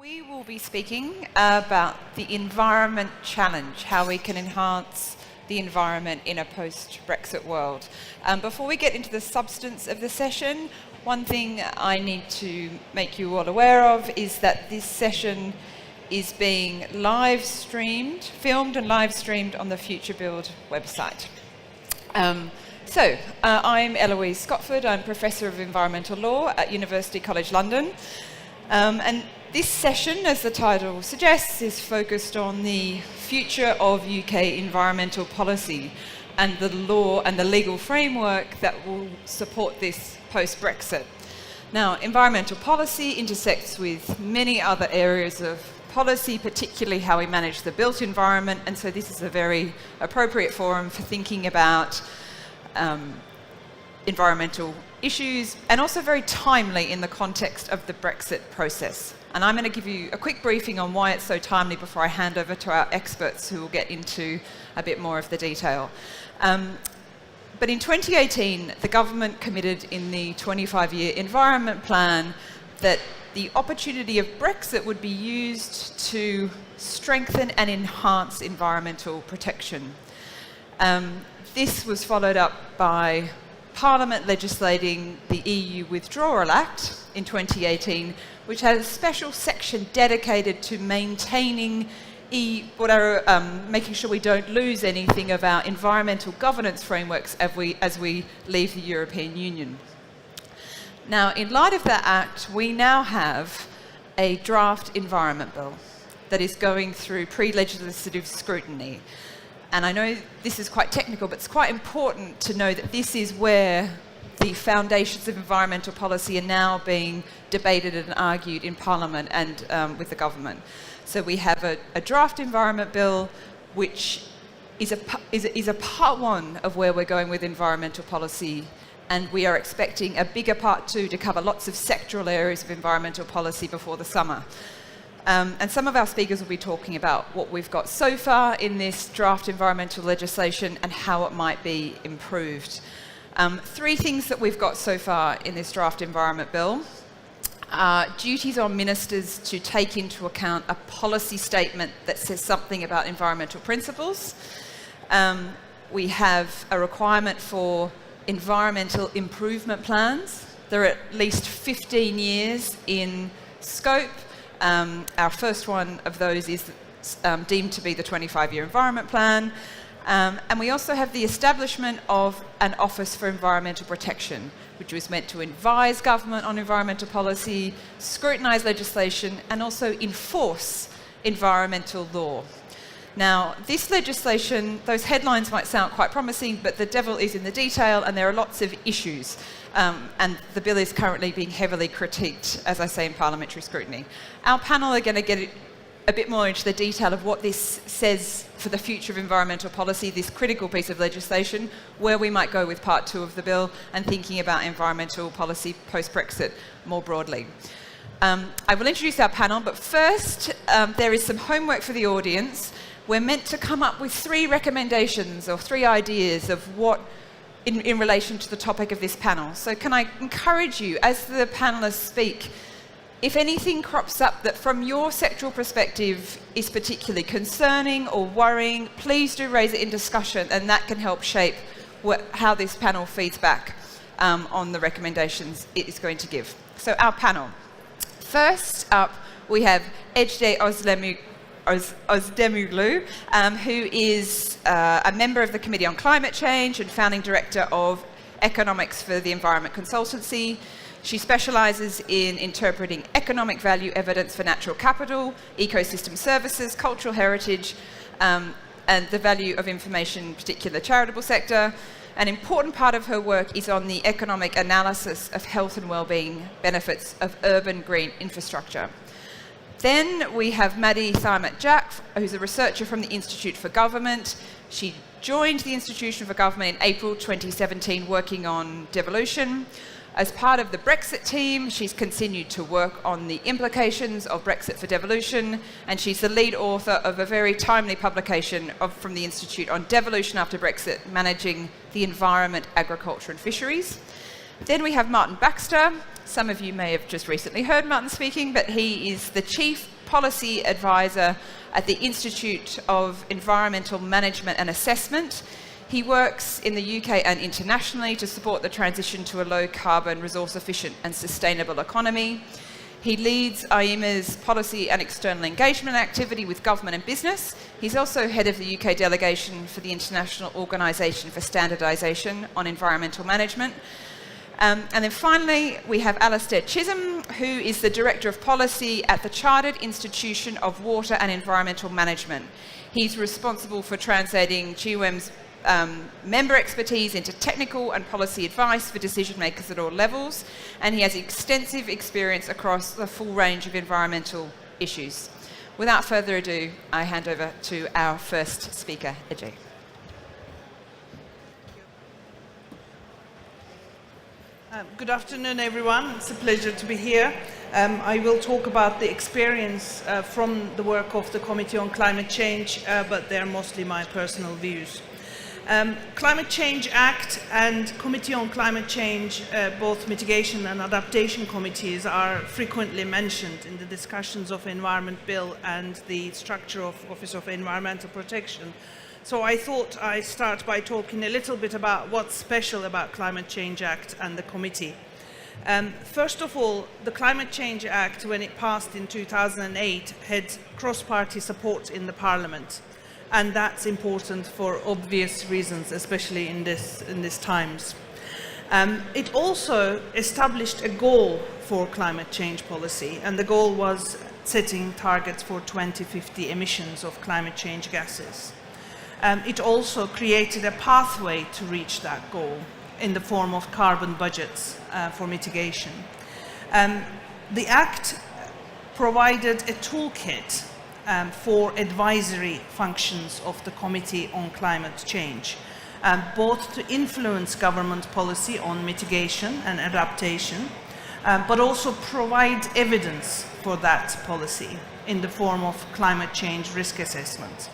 We will be speaking about the environment challenge, how we can enhance the environment in a post-Brexit world. Before we get into the substance of the session, one thing I need to make you all aware of is that this session is being filmed and live streamed on the Futurebuild website. I'm Eloise Scotford. I'm Professor of Environmental Law at University College London. And this session, as the title suggests, is focused on the future of UK environmental policy and the law and the legal framework that will support this post-Brexit. Now, environmental policy intersects with many other areas of policy, particularly how we manage the built environment, and so this is a very appropriate forum for thinking about environmental issues, and also very timely in the context of the Brexit process. And I'm going to give you a quick briefing on why it's so timely before I hand over to our experts who will get into a bit more of the detail. But in 2018, the government committed in the 25-year environment plan that the opportunity of Brexit would be used to strengthen and enhance environmental protection. This was followed up by Parliament legislating the EU Withdrawal Act in 2018, which had a special section dedicated to maintaining making sure we don't lose anything of our environmental governance frameworks as we leave the European Union. Now, in light of that act, we now have a draft environment bill that is going through pre-legislative scrutiny. And I know this is quite technical, but it's quite important to know that this is where the foundations of environmental policy are now being debated and argued in Parliament and with the government. So we have a draft environment bill, which is a part one of where we're going with environmental policy, and we are expecting a bigger part two to cover lots of sectoral areas of environmental policy before the summer. And some of our speakers will be talking about what we've got so far in this draft environmental legislation and how it might be improved. Three things that we've got so far in this draft environment bill are duties on ministers to take into account a policy statement that says something about environmental principles. We have a requirement for environmental improvement plans. They're at least 15 years in scope. Our first one of those is deemed to be the 25-year environment plan. And we also have the establishment of an Office for Environmental Protection, which was meant to advise government on environmental policy, scrutinise legislation, and also enforce environmental law. Now, this legislation, those headlines might sound quite promising, but the devil is in the detail, and there are lots of issues. And the bill is currently being heavily critiqued, as I say, in parliamentary scrutiny. Our panel are going to get a bit more into the detail of what this says for the future of environmental policy, this critical piece of legislation, where we might go with part two of the bill, and thinking about environmental policy post-Brexit more broadly. I will introduce our panel, but first there is some homework for the audience. We're meant to come up with three recommendations or three ideas of what in relation to the topic of this panel. So can I encourage you, as the panellists speak, if anything crops up that from your sectoral perspective is particularly concerning or worrying, please do raise it in discussion, and that can help shape how this panel feeds back on the recommendations it is going to give. So our panel. First up, we have Ozdemiroglu, who is a member of the Committee on Climate Change and founding director of Economics for the Environment Consultancy. She specialises in interpreting economic value evidence for natural capital, ecosystem services, cultural heritage, and the value of information, in particular the charitable sector. An important part of her work is on the economic analysis of health and wellbeing benefits of urban green infrastructure. Then we have Maddy Thimont-Jack, who's a researcher from the Institute for Government. She joined the Institution for Government in April 2017, working on devolution. As part of the Brexit team, she's continued to work on the implications of Brexit for devolution, and she's the lead author of a very timely publication from the Institute on devolution after Brexit, managing the environment, agriculture and fisheries. Then we have Martin Baxter. Some of you may have just recently heard Martin speaking, but he is the Chief Policy Advisor at the Institute of Environmental Management and Assessment. He works in the UK and internationally to support the transition to a low-carbon, resource-efficient and sustainable economy. He leads IEMA's policy and external engagement activity with government and business. He's also head of the UK delegation for the International Organisation for Standardisation on Environmental Management. And then finally, we have Alastair Chisholm, who is the Director of Policy at the Chartered Institution of Water and Environmental Management. He's responsible for translating CIWEM's member expertise into technical and policy advice for decision makers at all levels, and he has extensive experience across the full range of environmental issues. Without further ado, I hand over to our first speaker, Ejie. Good afternoon, everyone. It's a pleasure to be here. I will talk about the experience from the work of the Committee on Climate Change, but they're mostly my personal views. Climate Change Act and Committee on Climate Change, both mitigation and adaptation committees, are frequently mentioned in the discussions of Environment Bill and the structure of Office of Environmental Protection. So I thought I'd start by talking a little bit about what's special about Climate Change Act and the committee. First of all, the Climate Change Act, when it passed in 2008, had cross-party support in the Parliament. And that's important for obvious reasons, especially in these times. It also established a goal for climate change policy, and the goal was setting targets for 2050 emissions of climate change gases. It also created a pathway to reach that goal in the form of carbon budgets for mitigation. The Act provided a toolkit for advisory functions of the Committee on Climate Change, both to influence government policy on mitigation and adaptation, but also provide evidence for that policy in the form of climate change risk assessment.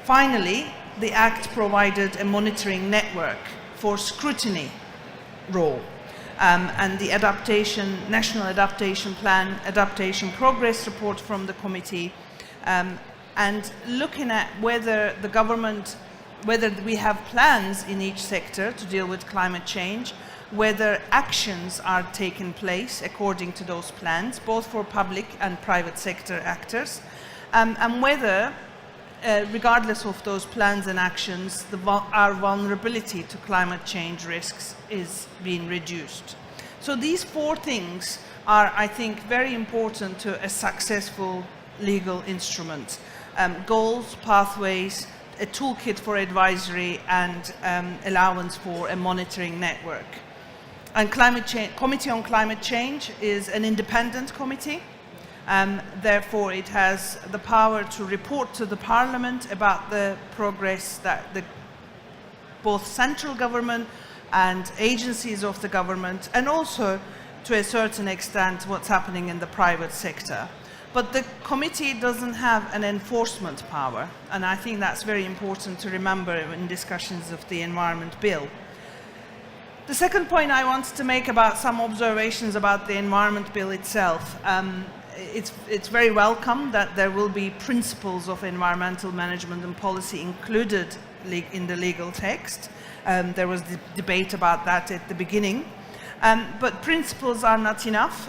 Finally, the Act provided a monitoring network for scrutiny role, and the National Adaptation Plan, Adaptation Progress Report from the committee, and looking at whether we have plans in each sector to deal with climate change, whether actions are taking place according to those plans, both for public and private sector actors, and whether regardless of those plans and actions, our vulnerability to climate change risks is being reduced. So these four things are, I think, very important to a successful legal instrument. Goals, pathways, a toolkit for advisory, and allowance for a monitoring network. And Committee on Climate Change is an independent committee. Therefore, it has the power to report to the Parliament about the progress that both central government and agencies of the government, and also, to a certain extent, what's happening in the private sector. But the committee doesn't have an enforcement power, and I think that's very important to remember in discussions of the Environment Bill. The second point I wanted to make about some observations about the Environment Bill itself. It's very welcome that there will be principles of environmental management and policy included in the legal text. There was debate about that at the beginning. But principles are not enough.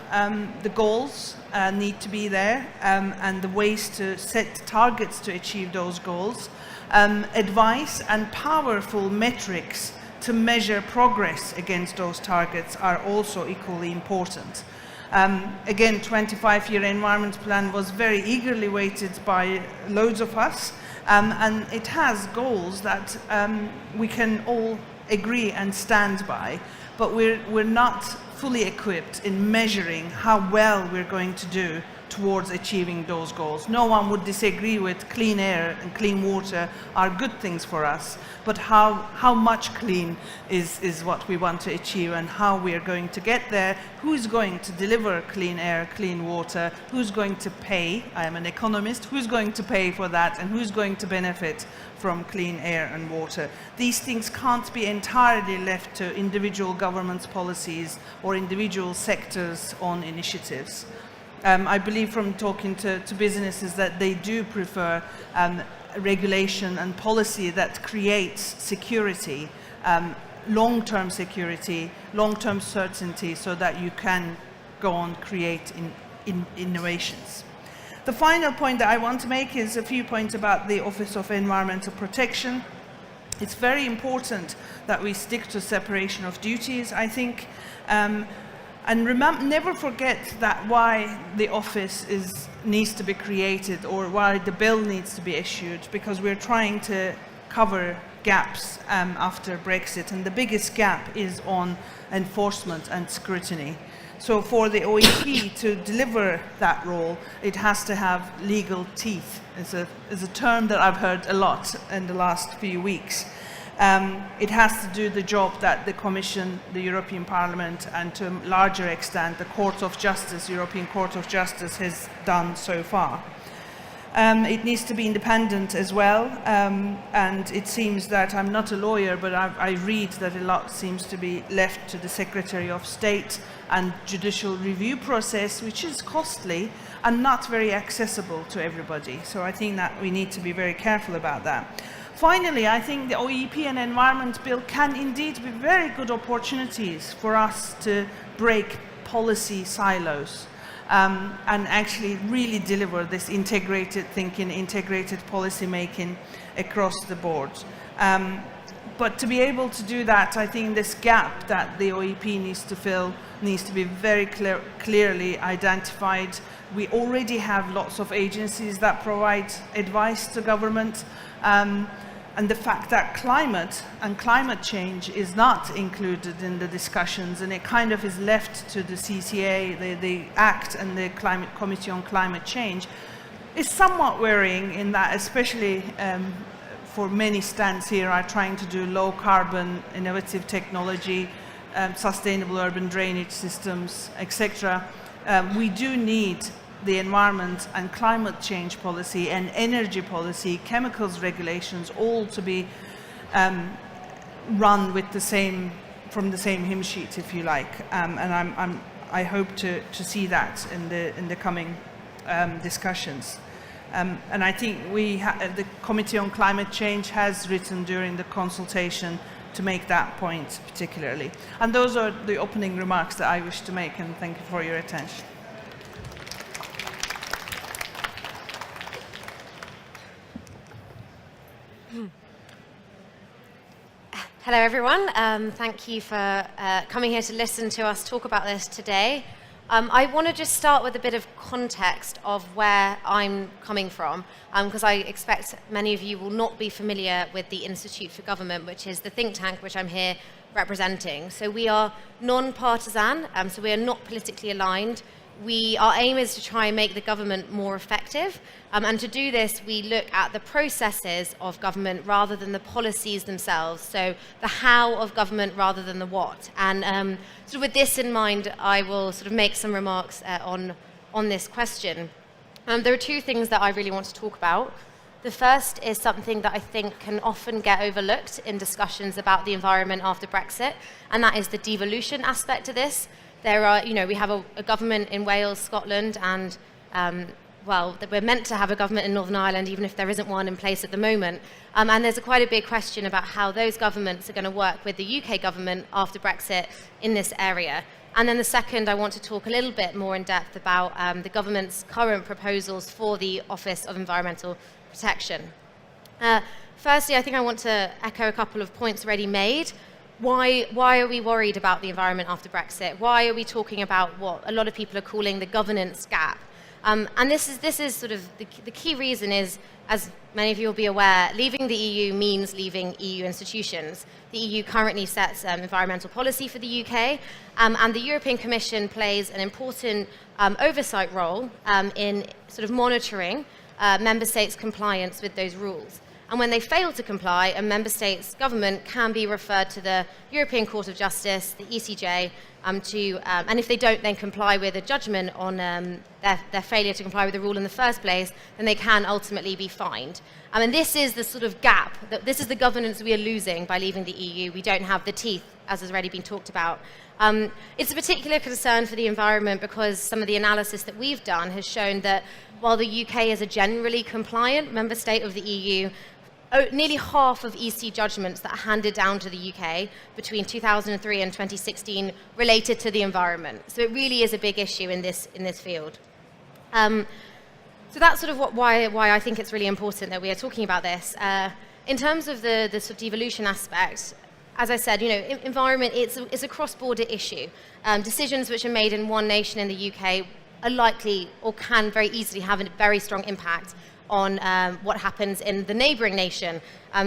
The goals need to be there, and the ways to set targets to achieve those goals. Advice and powerful metrics to measure progress against those targets are also equally important. Again, 25-year environment plan was very eagerly waited by loads of us, and it has goals that we can all agree and stand by, but we're not fully equipped in measuring how well we're going to do towards achieving those goals. No one would disagree with clean air and clean water are good things for us, but how much clean is what we want to achieve, and how we are going to get there, who's going to deliver clean air, clean water, who's going to pay, I am an economist, who's going to pay for that, and who's going to benefit from clean air and water. These things can't be entirely left to individual governments' policies or individual sectors' own initiatives. I believe from talking to businesses that they do prefer regulation and policy that creates security, long-term security, long-term certainty, so that you can go on create innovations. The final point that I want to make is a few points about the Office of Environmental Protection. It's very important that we stick to separation of duties, I think, and never forget that why the office needs to be created, or why the bill needs to be issued, because we're trying to cover gaps after Brexit, and the biggest gap is on enforcement and scrutiny. So for the OEP to deliver that role, it has to have legal teeth. It's a term that I've heard a lot in the last few weeks. It has to do the job that the Commission, the European Parliament, and to a larger extent the Court of Justice, European Court of Justice, has done so far. It needs to be independent as well, and it seems that, I'm not a lawyer, but I read that a lot seems to be left to the Secretary of State and judicial review process, which is costly and not very accessible to everybody. So I think that we need to be very careful about that. Finally, I think the OEP and Environment Bill can indeed be very good opportunities for us to break policy silos. And actually really deliver this integrated thinking, integrated policy making across the board. But to be able to do that, I think this gap that the OEP needs to fill needs to be very clearly identified. We already have lots of agencies that provide advice to government. And the fact that climate and climate change is not included in the discussions, and it kind of is left to the CCA, the Act and the Climate Committee on Climate Change, is somewhat worrying, in that especially for many stands here are trying to do low carbon, innovative technology, sustainable urban drainage systems, etc. We do need the environment and climate change policy and energy policy, chemicals regulations, all to be run with from the same hymn sheet, if you like. And I hope to see that in the coming discussions. And I think the Committee on Climate Change has written during the consultation to make that point particularly. And those are the opening remarks that I wish to make, and thank you for your attention. Hello everyone, thank you for coming here to listen to us talk about this today. I want to just start with a bit of context of where I'm coming from, because I expect many of you will not be familiar with the Institute for Government, which is the think tank which I'm here representing. So we are non-partisan, so we are not politically aligned. Our aim is to try and make the government more effective, and to do this we look at the processes of government rather than the policies themselves, so the how of government rather than the what. And sort of with this in mind, I will sort of make some remarks on this question. There are two things that I really want to talk about. The first is something that I think can often get overlooked in discussions about the environment after Brexit, and that is the devolution aspect of this. There are, we have a government in Wales, Scotland, and, we're meant to have a government in Northern Ireland, even if there isn't one in place at the moment. And there's quite a big question about how those governments are going to work with the UK government after Brexit in this area. And then the second, I want to talk a little bit more in depth about the government's current proposals for the Office of Environmental Protection. Firstly, I think I want to echo a couple of points already made. Why are we worried about the environment after Brexit? Why are we talking about what a lot of people are calling the governance gap? And this is sort of the key reason is, as many of you will be aware, leaving the EU means leaving EU institutions. The EU currently sets environmental policy for the UK, and the European Commission plays an important oversight role in sort of monitoring member states' compliance with those rules. And when they fail to comply, a member state's government can be referred to the European Court of Justice, the ECJ, and if they don't then comply with a judgment on their failure to comply with the rule in the first place, then they can ultimately be fined. And this is the sort of gap, this is the governance we are losing by leaving the EU. We don't have the teeth, as has already been talked about. It's a particular concern for the environment because some of the analysis that we've done has shown that while the UK is a generally compliant member state of the EU, nearly half of EC judgments that are handed down to the UK between 2003 and 2016 related to the environment. So it really is a big issue in this field. So that's sort of why I think it's really important that we are talking about this. In terms of the sort of devolution aspect, as I said, environment, it's a cross-border issue. Decisions which are made in one nation in the UK are likely or can very easily have a very strong impact on what happens in the neighbouring nation.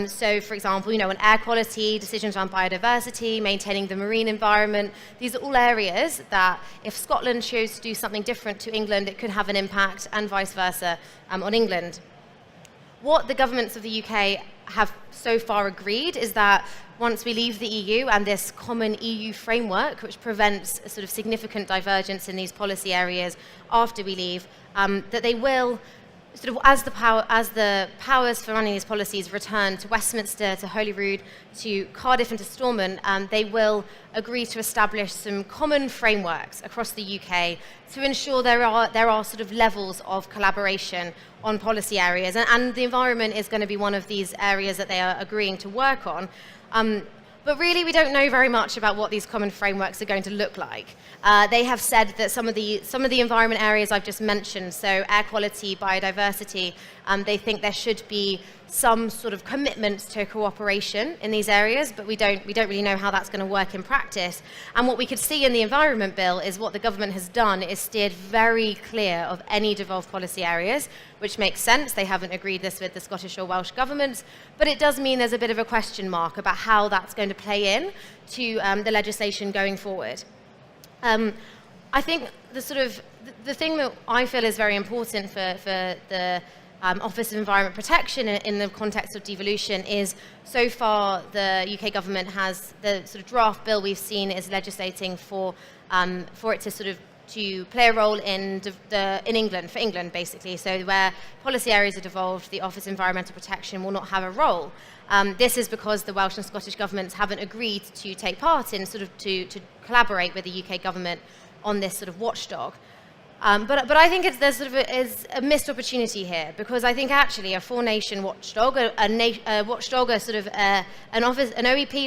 So, for example, on air quality, decisions on biodiversity, maintaining the marine environment. These are all areas that if Scotland chose to do something different to England, it could have an impact, and vice versa, on England. What the governments of the UK have so far agreed is that once we leave the EU and this common EU framework, which prevents a sort of significant divergence in these policy areas after we leave, that they will, sort of as the powers for running these policies return to Westminster, to Holyrood, to Cardiff and to Stormont, they will agree to establish some common frameworks across the UK to ensure there are sort of levels of collaboration on policy areas. And the environment is going to be one of these areas that they are agreeing to work on. But really, we don't know very much about what these common frameworks are going to look like. They have said that some of the environment areas I've just mentioned, so air quality, biodiversity, they think there should be some sort of commitments to cooperation in these areas, but we don't really know how that's going to work in practice. And what we could see in the Environment Bill is what the government has done is steered very clear of any devolved policy areas, which makes sense. They haven't agreed this with the Scottish or Welsh governments, but it does mean there's a bit of a question mark about how that's going to play in to the legislation going forward. I think the thing that I feel is very important for the Office of Environment Protection in the context of devolution is, so far the UK government has, the sort of draft bill we've seen is legislating for it to play a role in England, for England basically. So where policy areas are devolved, the Office of Environmental Protection will not have a role. This is because the Welsh and Scottish governments haven't agreed to take part in to collaborate with the UK government on this sort of watchdog. But I think there's a missed opportunity here, because I think actually a four-nation watchdog, an OEP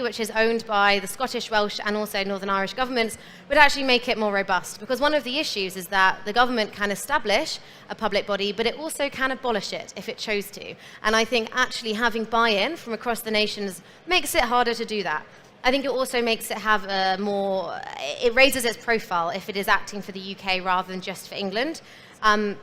which is owned by the Scottish, Welsh and also Northern Irish governments would actually make it more robust, because one of the issues is that the government can establish a public body, but it also can abolish it if it chose to. And I think actually having buy-in from across the nations makes it harder to do that. I think it also makes it have it raises its profile if it is acting for the UK rather than just for England. And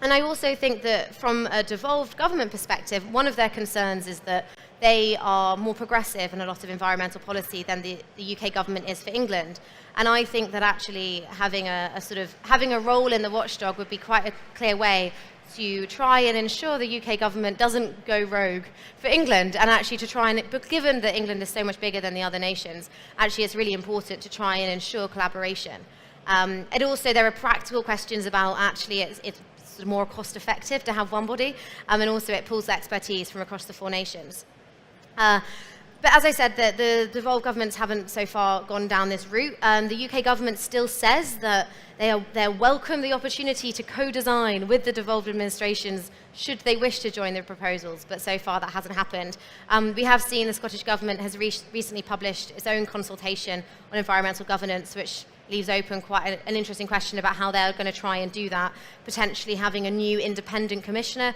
I also think that from a devolved government perspective, one of their concerns is that they are more progressive in a lot of environmental policy than the UK government is for England. And I think that actually having a role in the watchdog would be quite a clear way to try and ensure the UK government doesn't go rogue for England, and actually to try and, but given that England is so much bigger than the other nations, actually it's really important to try and ensure collaboration. And also there are practical questions about actually it's sort of more cost effective to have one body, and also it pulls expertise from across the four nations. But as I said, the devolved governments haven't so far gone down this route. The UK government still says that they welcome the opportunity to co-design with the devolved administrations should they wish to join the proposals, but so far that hasn't happened. We have seen the Scottish government has recently published its own consultation on environmental governance, which leaves open quite an interesting question about how they're going to try and do that, potentially having a new independent commissioner,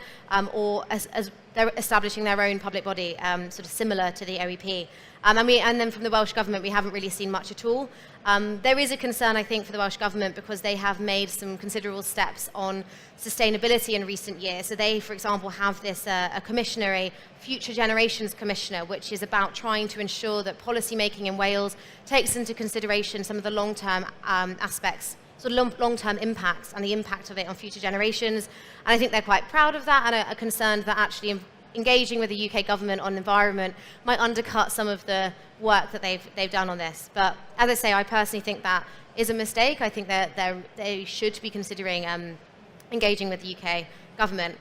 or as they're establishing their own public body, sort of similar to the OEP. And then from the Welsh Government, we haven't really seen much at all. There is a concern, I think, for the Welsh Government because they have made some considerable steps on sustainability in recent years. So they, for example, have this a commissioner, a Future Generations Commissioner, which is about trying to ensure that policy making in Wales takes into consideration some of the long-term aspects, sort of long-term impacts and the impact of it on future generations. And I think they're quite proud of that and are concerned that actually engaging with the UK government on environment might undercut some of the work that they've done on this. But as I say, I personally think that is a mistake. I think that they should be considering engaging with the UK government.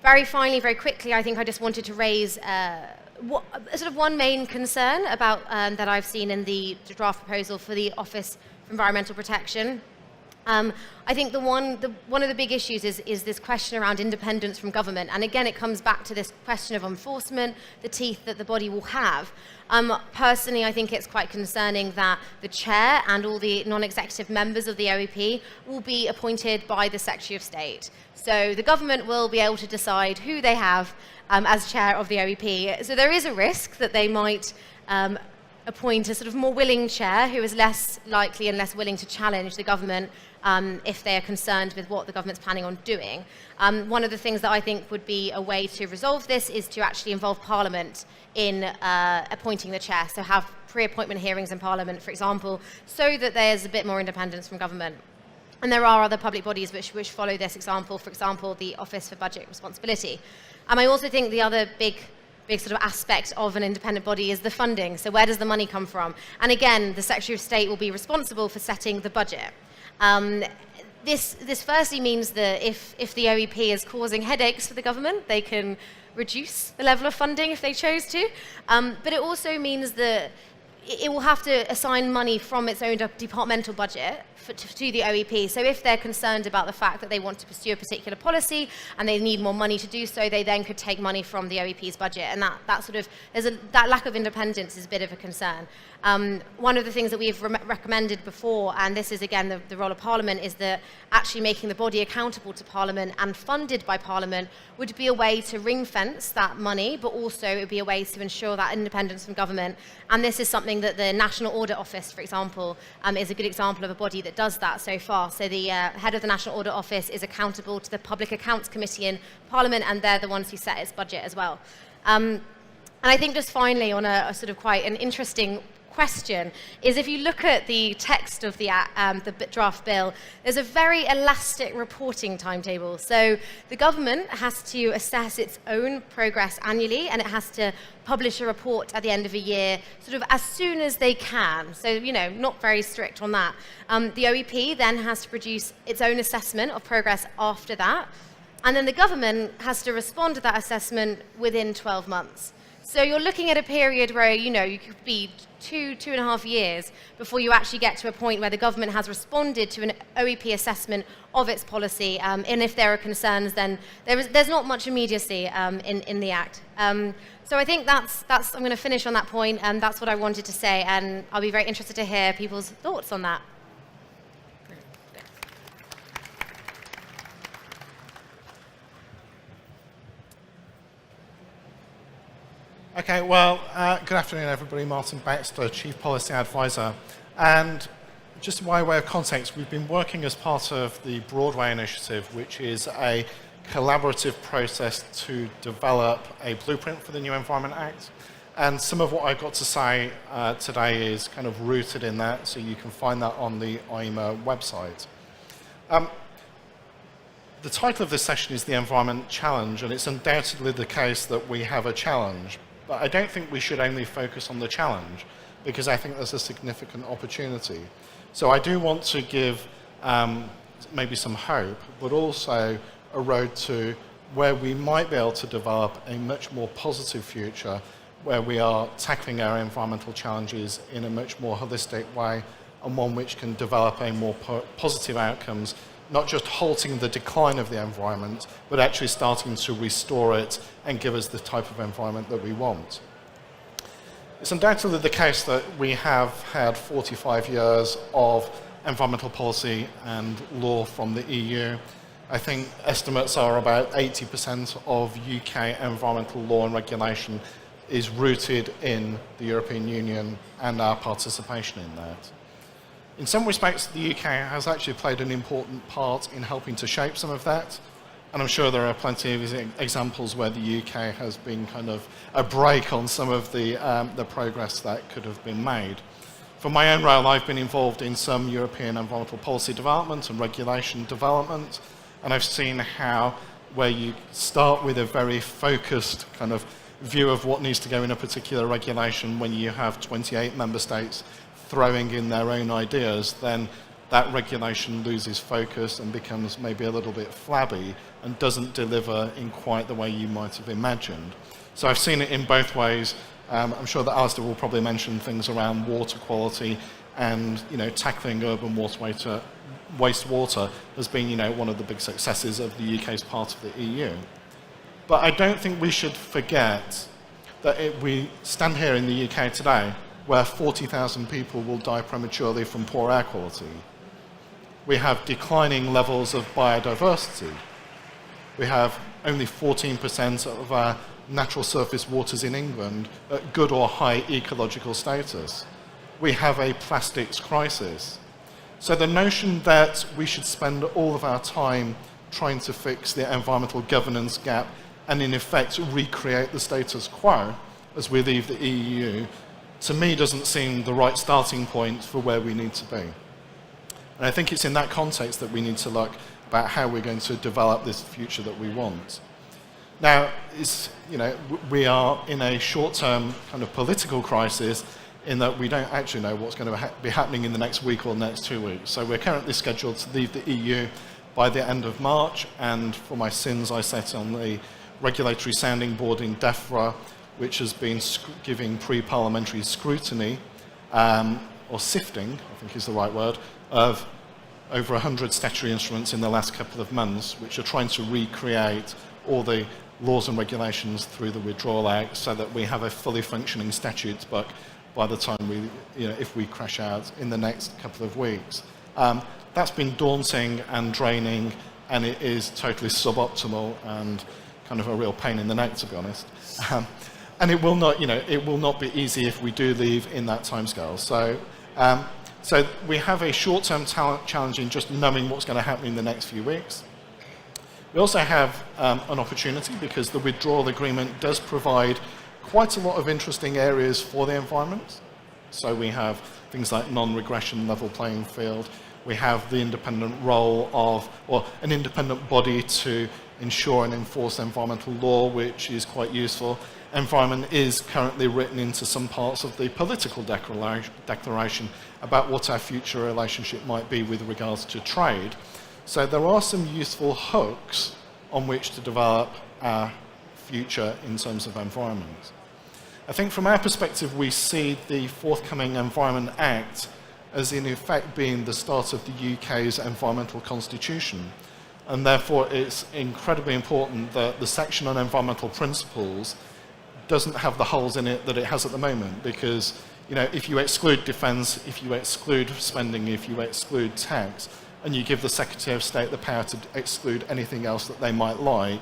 Very finally, very quickly, I think I just wanted to raise sort of one main concern about that I've seen in the draft proposal for the Office for Environmental Protection. I think one of the big issues is this question around independence from government. And again, it comes back to this question of enforcement, the teeth that the body will have. Personally, I think it's quite concerning that the chair and all the non-executive members of the OEP will be appointed by the Secretary of State. So the government will be able to decide who they have as chair of the OEP. So there is a risk that they might appoint a sort of more willing chair who is less likely and less willing to challenge the government if they are concerned with what the government's planning on doing. One of the things that I think would be a way to resolve this is to actually involve Parliament in appointing the chair, so have pre-appointment hearings in Parliament, for example, so that there's a bit more independence from government. And there are other public bodies which follow this example, for example, the Office for Budget Responsibility. I also think the other big sort of aspect of an independent body is the funding. So where does the money come from? And again, the Secretary of State will be responsible for setting the budget. This firstly means that if the OEP is causing headaches for the government, they can reduce the level of funding if they chose to. But it also means that it will have to assign money from its own departmental budget to the OEP. So if they're concerned about the fact that they want to pursue a particular policy and they need more money to do so, they then could take money from the OEP's budget. And that lack of independence is a bit of a concern. One of the things that we've recommended before, and this is again the role of Parliament, is that actually making the body accountable to Parliament and funded by Parliament would be a way to ring fence that money, but also it would be a way to ensure that independence from government. And this is something that the National Audit Office, for example, is a good example of a body that does that so far. So the head of the National Audit Office is accountable to the Public Accounts Committee in Parliament, and they're the ones who set its budget as well. And I think just finally, on a sort of quite an interesting question, is if you look at the text of the draft bill, there's a very elastic reporting timetable. So the government has to assess its own progress annually, and it has to publish a report at the end of a year, sort of as soon as they can. So, not very strict on that. The OEP then has to produce its own assessment of progress after that, and then the government has to respond to that assessment within 12 months. So you're looking at a period where, you could be 2.5 years before you actually get to a point where the government has responded to an OEP assessment of its policy. And if there are concerns, then there's not much immediacy in the Act. So I think that's I'm going to finish on that point, and that's what I wanted to say. And I'll be very interested to hear people's thoughts on that. Okay, well, good afternoon, everybody. Martin Baxter, Chief Policy Advisor. And just by way of context, we've been working as part of the Broadway Initiative, which is a collaborative process to develop a blueprint for the new Environment Act. And some of what I've got to say today is kind of rooted in that, so you can find that on the IEMA website. The title of this session is the Environment Challenge, and it's undoubtedly the case that we have a challenge. But I don't think we should only focus on the challenge, because I think there's a significant opportunity. So I do want to give maybe some hope, but also a road to where we might be able to develop a much more positive future, where we are tackling our environmental challenges in a much more holistic way, and one which can develop a more positive outcomes, not just halting the decline of the environment, but actually starting to restore it and give us the type of environment that we want. It's undoubtedly the case that we have had 45 years of environmental policy and law from the EU. I think estimates are about 80% of UK environmental law and regulation is rooted in the European Union and our participation in that. In some respects, the UK has actually played an important part in helping to shape some of that, and I'm sure there are plenty of examples where the UK has been kind of a brake on some of the progress that could have been made. For my own role, I've been involved in some European environmental policy development and regulation development, and I've seen how, where you start with a very focused kind of view of what needs to go in a particular regulation, when you have 28 member states throwing in their own ideas, then that regulation loses focus and becomes maybe a little bit flabby and doesn't deliver in quite the way you might have imagined. So I've seen it in both ways. I'm sure that Alastair will probably mention things around water quality, and tackling urban wastewater has been one of the big successes of the UK as part of the EU. But I don't think we should forget that we stand here in the UK today where 40,000 people will die prematurely from poor air quality. We have declining levels of biodiversity. We have only 14% of our natural surface waters in England at good or high ecological status. We have a plastics crisis. So the notion that we should spend all of our time trying to fix the environmental governance gap and in effect recreate the status quo as we leave the EU, to me doesn't seem the right starting point for where we need to be. And I think it's in that context that we need to look about how we're going to develop this future that we want. Now, we are in a short-term kind of political crisis in that we don't actually know what's going to be happening in the next week or next 2 weeks. So we're currently scheduled to leave the EU by the end of March, and for my sins I sat on the regulatory sounding board in DEFRA, which has been giving pre-parliamentary scrutiny, or sifting, I think is the right word, of over 100 statutory instruments in the last couple of months, which are trying to recreate all the laws and regulations through the Withdrawal Act so that we have a fully functioning statutes book by the time if we crash out in the next couple of weeks. That's been daunting and draining, and it is totally suboptimal and kind of a real pain in the neck, to be honest. And it will not be easy if we do leave in that timescale. So we have a short-term challenge in just knowing what's going to happen in the next few weeks. We also have an opportunity because the withdrawal agreement does provide quite a lot of interesting areas for the environment. So we have things like non-regression, level playing field. We have the independent role of, or an independent body to ensure and enforce environmental law, which is quite useful. Environment is currently written into some parts of the political declaration about what our future relationship might be with regards to trade. So there are some useful hooks on which to develop our future in terms of environment. I think from our perspective, we see the forthcoming Environment Act as in effect being the start of the UK's environmental constitution. And therefore it's incredibly important that the section on environmental principles doesn't have the holes in it that it has at the moment, because if you exclude defence, if you exclude spending, if you exclude tax, and you give the Secretary of State the power to exclude anything else that they might like,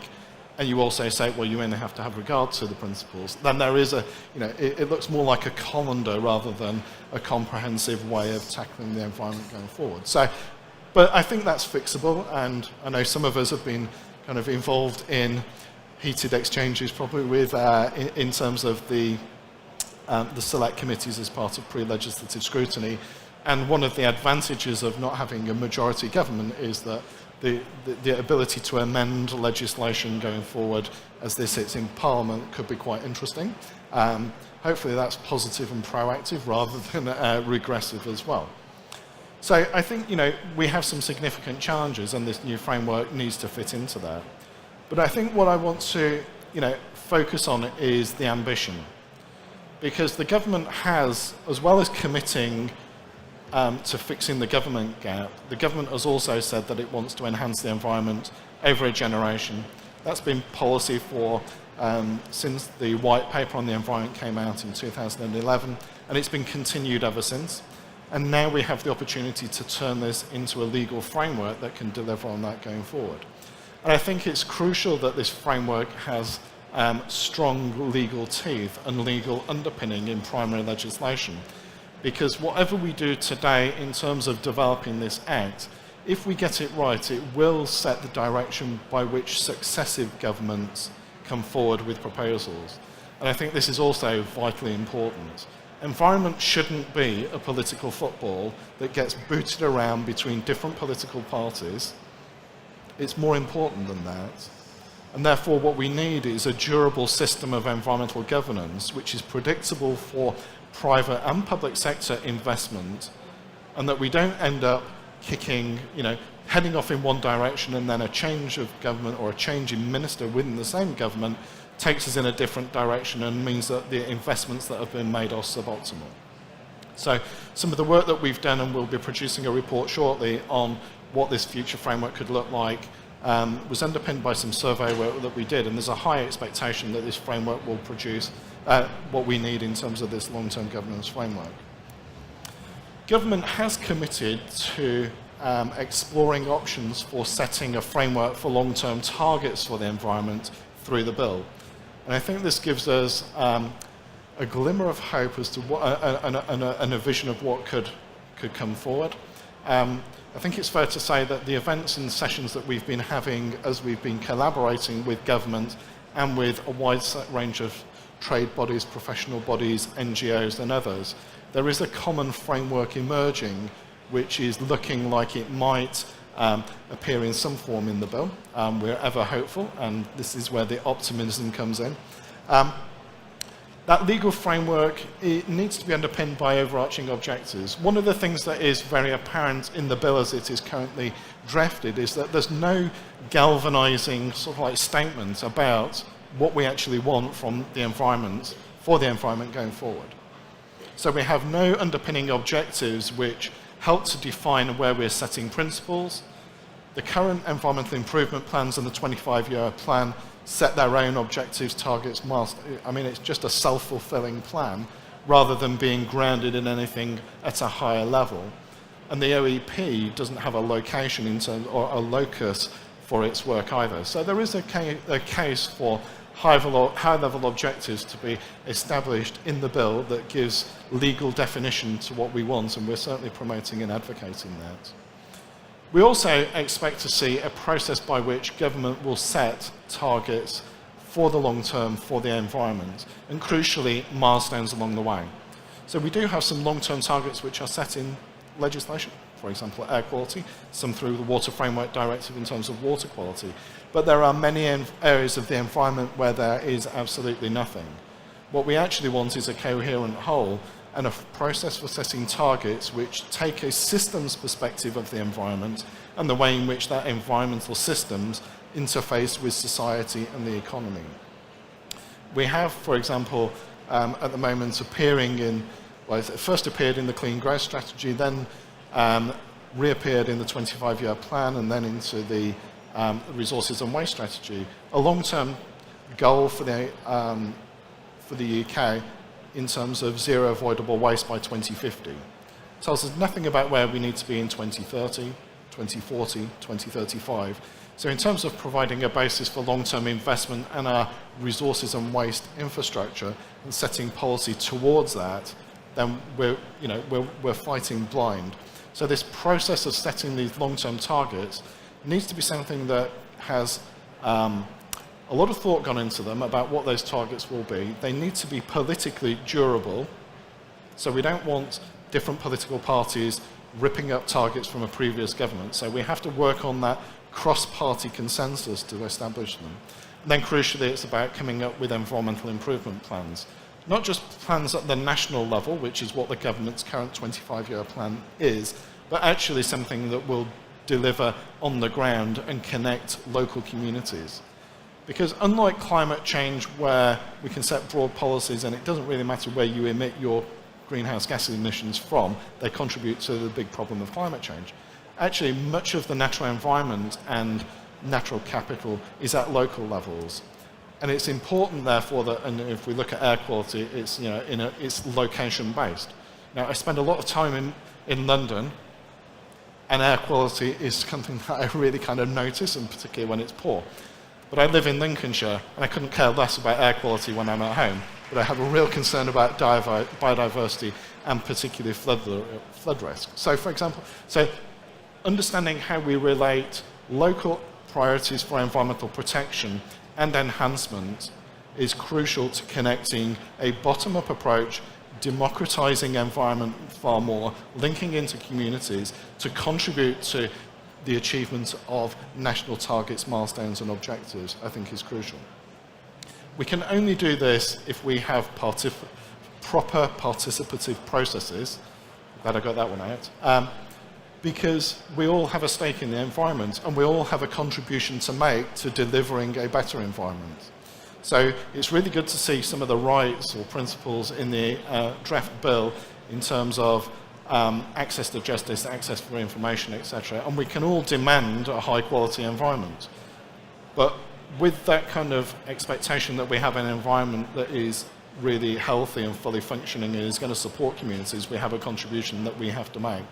and you also say, well, you only have to have regard to the principles, then there is it looks more like a colander rather than a comprehensive way of tackling the environment going forward. But I think that's fixable, and I know some of us have been kind of involved in heated exchanges probably with, in terms of the select committees as part of pre-legislative scrutiny. And one of the advantages of not having a majority government is that the ability to amend legislation going forward as this hits in Parliament could be quite interesting. Hopefully that's positive and proactive rather than regressive as well. So I think we have some significant challenges, and this new framework needs to fit into that. But I think what I want to focus on is the ambition, because the government has, as well as committing to fixing the government gap, the government has also said that it wants to enhance the environment over a generation. That's been policy for since the white paper on the environment came out in 2011, and it's been continued ever since. And now we have the opportunity to turn this into a legal framework that can deliver on that going forward. And I think it's crucial that this framework has strong legal teeth and legal underpinning in primary legislation. Because whatever we do today in terms of developing this Act, if we get it right, it will set the direction by which successive governments come forward with proposals. And I think this is also vitally important. Environment shouldn't be a political football that gets booted around between different political parties. It's more important than that. And therefore what we need is a durable system of environmental governance which is predictable for private and public sector investment, and that we don't end up kicking, heading off in one direction and then a change of government or a change in minister within the same government takes us in a different direction and means that the investments that have been made are suboptimal. So some of the work that we've done, and we'll be producing a report shortly on what this future framework could look like, was underpinned by some survey work that we did, and there's a high expectation that this framework will produce what we need in terms of this long-term governance framework. Government has committed to exploring options for setting a framework for long-term targets for the environment through the bill. And I think this gives us a glimmer of hope as to what, and a vision of what could come forward. I think it's fair to say that the events and sessions that we've been having as we've been collaborating with government and with a wide range of trade bodies, professional bodies, NGOs and others, there is a common framework emerging which is looking like it might appear in some form in the bill. We're ever hopeful, and this is where the optimism comes in. That legal framework, it needs to be underpinned by overarching objectives. One of the things that is very apparent in the bill as it is currently drafted is that there's no galvanizing sort of like statement about what we actually want from the environment, for the environment going forward. So we have no underpinning objectives which help to define where we're setting principles. The current environmental improvement plans and the 25-year plan set their own objectives, targets, milestones. I mean, it's just a self-fulfilling plan rather than being grounded in anything at a higher level. And the OEP doesn't have a location in terms, or a locus for its work either. So there is a case for high-level objectives to be established in the bill that gives legal definition to what we want, and we're certainly promoting and advocating that. We also expect to see a process by which government will set targets for the long term for the environment, and crucially, milestones along the way. So we do have some long-term targets which are set in legislation, for example, air quality, some through the Water Framework Directive in terms of water quality. But there are many areas of the environment where there is absolutely nothing. What we actually want is a coherent whole and a process for setting targets which take a systems perspective of the environment and the way in which that environmental systems interface with society and the economy. We have, for example, at the moment appearing in, well, it first appeared in the Clean Growth Strategy, then reappeared in the 25-year plan, and then into the Resources and Waste Strategy, a long-term goal for the UK in terms of zero avoidable waste by 2050. It tells us nothing about where we need to be in 2030, 2040, 2035. So in terms of providing a basis for long-term investment and our resources and waste infrastructure and setting policy towards that, then we're fighting blind. So this process of setting these long-term targets needs to be something that has a lot of thought gone into them about what those targets will be. They need to be politically durable, so we don't want different political parties ripping up targets from a previous government. So we have to work on that cross-party consensus to establish them. And then crucially, it's about coming up with environmental improvement plans. Not just plans at the national level, which is what the government's current 25-year plan is, but actually something that will deliver on the ground and connect local communities. Because unlike climate change, where we can set broad policies and it doesn't really matter where you emit your greenhouse gas emissions from, they contribute to the big problem of climate change. Actually, much of the natural environment and natural capital is at local levels. And it's important, therefore, that, and if we look at air quality, it's, it's location-based. Now, I spend a lot of time in London, and air quality is something that I really kind of notice, and particularly when it's poor. But I live in Lincolnshire, and I couldn't care less about air quality when I'm at home, but I have a real concern about biodiversity and particularly flood risk. So, for example, understanding how we relate local priorities for environmental protection and enhancement is crucial to connecting a bottom-up approach, democratizing environment far more, linking into communities to contribute to the achievement of national targets, milestones and objectives, I think is crucial. We can only do this if we have proper participative processes. Glad I got that one out. Because we all have a stake in the environment and we all have a contribution to make to delivering a better environment. So it's really good to see some of the rights or principles in the draft bill in terms of access to justice, access for information, etc. And we can all demand a high quality environment. But with that kind of expectation that we have an environment that is really healthy and fully functioning and is going to support communities, we have a contribution that we have to make.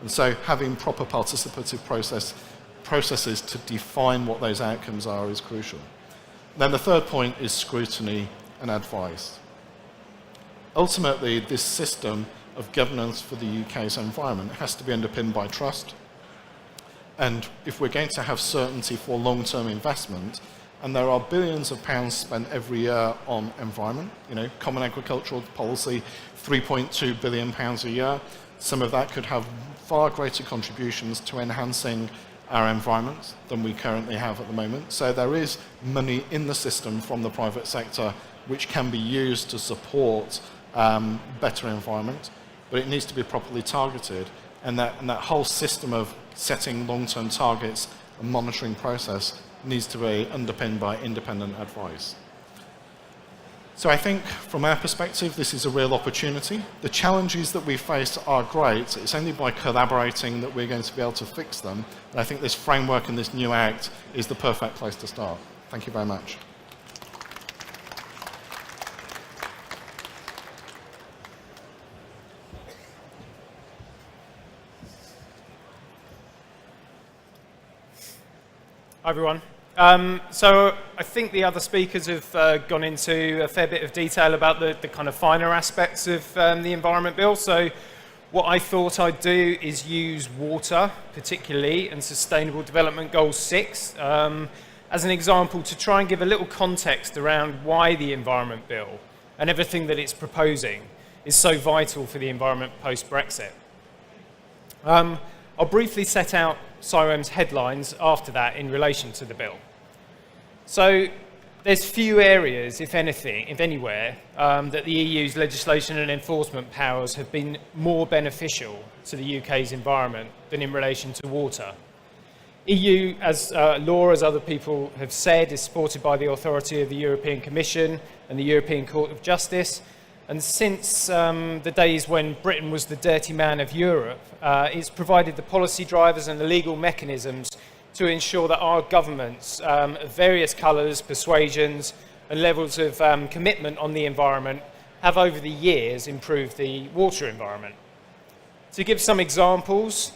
And so having proper participative processes to define what those outcomes are is crucial. Then the third point is scrutiny and advice. Ultimately, this system of governance for the UK's environment has to be underpinned by trust. And if we're going to have certainty for long-term investment, and there are billions of pounds spent every year on environment, common agricultural policy, £3.2 billion a year, some of that could have far greater contributions to enhancing our environment than we currently have at the moment. So there is money in the system from the private sector which can be used to support better environment, but it needs to be properly targeted, and that whole system of setting long-term targets and monitoring process needs to be underpinned by independent advice. So I think from our perspective this is a real opportunity. The challenges that we face are great. It's only by collaborating that we're going to be able to fix them, and I think this framework and this new Act is the perfect place to start. Thank you very much. Hi everyone. So I think the other speakers have gone into a fair bit of detail about the kind of finer aspects of the Environment Bill. So what I thought I'd do is use water, particularly, and Sustainable Development Goal 6 as an example to try and give a little context around why the Environment Bill and everything that it's proposing is so vital for the environment post-Brexit. I'll briefly set out CIWEM's headlines after that in relation to the bill. So there's few areas, if anything, if anywhere, that the EU's legislation and enforcement powers have been more beneficial to the UK's environment than in relation to water. EU law, as other people have said, is supported by the authority of the European Commission and the European Court of Justice. And since the days when Britain was the dirty man of Europe, it's provided the policy drivers and the legal mechanisms to ensure that our governments of various colours, persuasions and levels of commitment on the environment have over the years improved the water environment. To give some examples,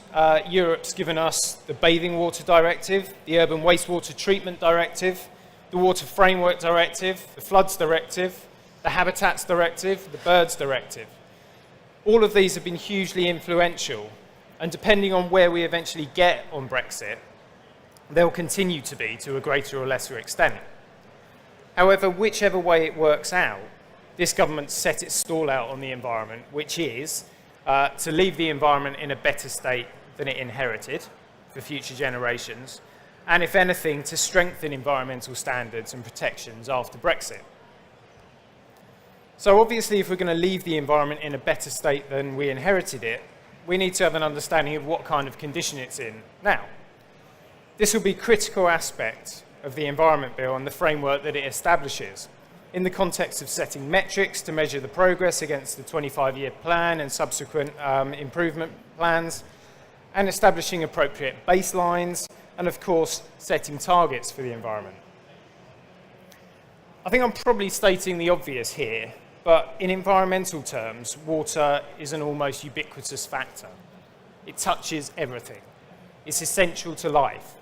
Europe's given us the Bathing Water Directive, the Urban Wastewater Treatment Directive, the Water Framework Directive, the Floods Directive, the Habitats Directive, the Birds Directive. All of these have been hugely influential, and depending on where we eventually get on Brexit, they'll continue to be to a greater or lesser extent. However, whichever way it works out, this government set its stall out on the environment, which is to leave the environment in a better state than it inherited for future generations, and if anything, to strengthen environmental standards and protections after Brexit. So obviously, if we're going to leave the environment in a better state than we inherited it, we need to have an understanding of what kind of condition it's in now. This will be a critical aspect of the Environment Bill and the framework that it establishes in the context of setting metrics to measure the progress against the 25-year plan and subsequent improvement plans, and establishing appropriate baselines, and of course, setting targets for the environment. I think I'm probably stating the obvious here, but in environmental terms, water is an almost ubiquitous factor. It touches everything. It's essential to life.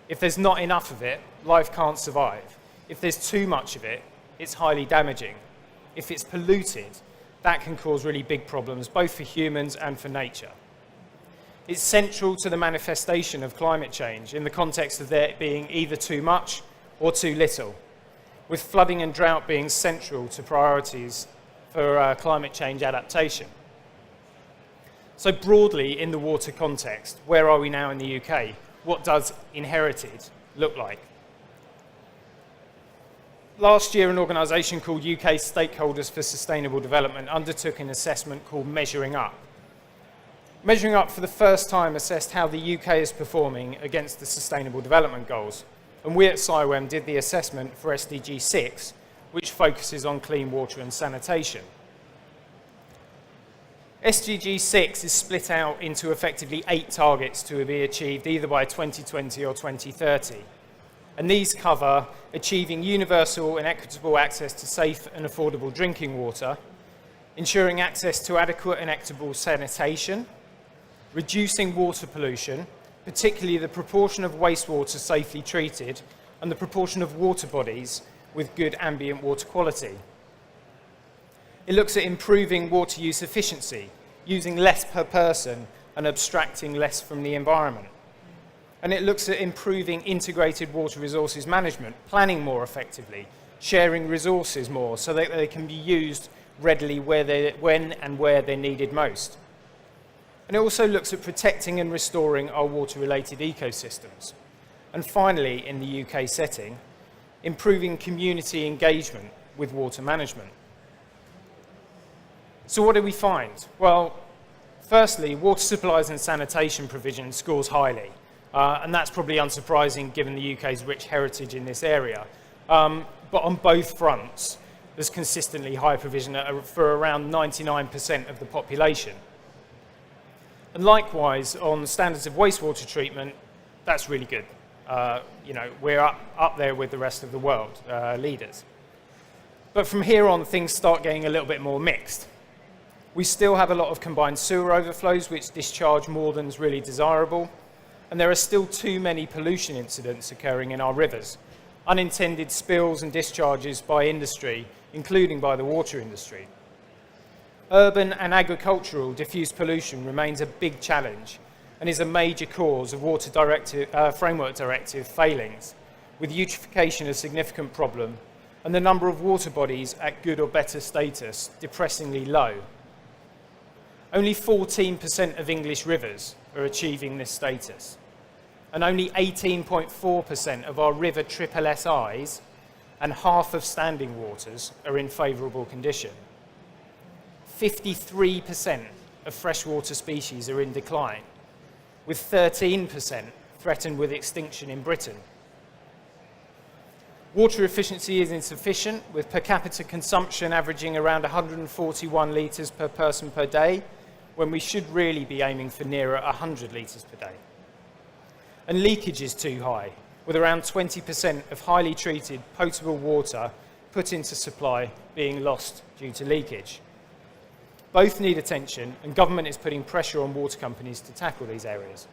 If there's not enough of it, life can't survive. If there's too much of it, it's highly damaging. If it's polluted, that can cause really big problems, both for humans and for nature. It's central to the manifestation of climate change in the context of there being either too much or too little, with flooding and drought being central to priorities for climate change adaptation. So broadly, in the water context, where are we now in the UK? What does inherited look like? Last year, an organisation called UK Stakeholders for Sustainable Development undertook an assessment called Measuring Up. Measuring Up for the first time assessed how the UK is performing against the Sustainable Development Goals. And we at CIWEM did the assessment for SDG 6, which focuses on clean water and sanitation. SDG 6 is split out into effectively 8 targets to be achieved either by 2020 or 2030. And these cover achieving universal and equitable access to safe and affordable drinking water, ensuring access to adequate and equitable sanitation, reducing water pollution, particularly the proportion of wastewater safely treated and the proportion of water bodies with good ambient water quality. It looks at improving water use efficiency, using less per person and abstracting less from the environment. And it looks at improving integrated water resources management, planning more effectively, sharing resources more so that they can be used readily when and where they're needed most. And it also looks at protecting and restoring our water-related ecosystems. And finally, in the UK setting, improving community engagement with water management. So what do we find? Well, firstly, water supplies and sanitation provision scores highly. And that's probably unsurprising given the UK's rich heritage in this area. But on both fronts, there's consistently high provision for around 99% of the population. And likewise, on standards of wastewater treatment, that's really good. We're up there with the rest of the world leaders. But from here on, things start getting a little bit more mixed. We still have a lot of combined sewer overflows which discharge more than is really desirable, and there are still too many pollution incidents occurring in our rivers, unintended spills and discharges by industry, including by the water industry. Urban and agricultural diffuse pollution remains a big challenge and is a major cause of Framework Directive failings, with eutrophication a significant problem and the number of water bodies at good or better status depressingly low. Only 14% of English rivers are achieving this status, and only 18.4% of our river SSSIs and half of standing waters are in favourable condition. 53% of freshwater species are in decline, with 13% threatened with extinction in Britain. Water efficiency is insufficient, with per capita consumption averaging around 141 litres per person per day, when we should really be aiming for nearer 100 litres per day. And leakage is too high, with around 20% of highly treated potable water put into supply being lost due to leakage. Both need attention, and government is putting pressure on water companies to tackle these areas.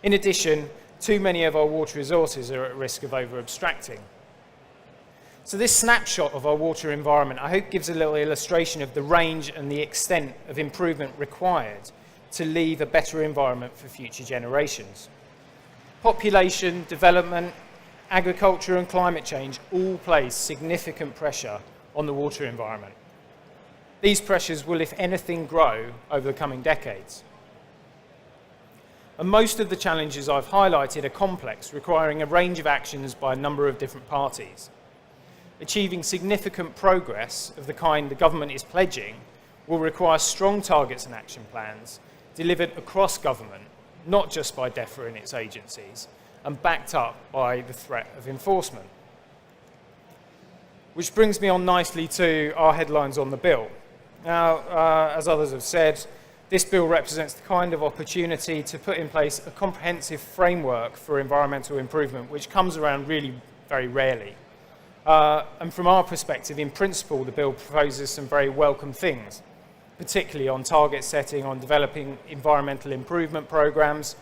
In addition, too many of our water resources are at risk of over-abstracting. So this snapshot of our water environment, I hope, gives a little illustration of the range and the extent of improvement required to leave a better environment for future generations. Population, development, agriculture and climate change all place significant pressure on the water environment. These pressures will, if anything, grow over the coming decades. And most of the challenges I've highlighted are complex, requiring a range of actions by a number of different parties. Achieving significant progress of the kind the government is pledging will require strong targets and action plans delivered across government, not just by DEFRA and its agencies, and backed up by the threat of enforcement. Which brings me on nicely to our headlines on the bill. Now, as others have said, this bill represents the kind of opportunity to put in place a comprehensive framework for environmental improvement, which comes around really very rarely. And from our perspective, in principle, the bill proposes some very welcome things. particularly on target setting, on developing environmental improvement programs,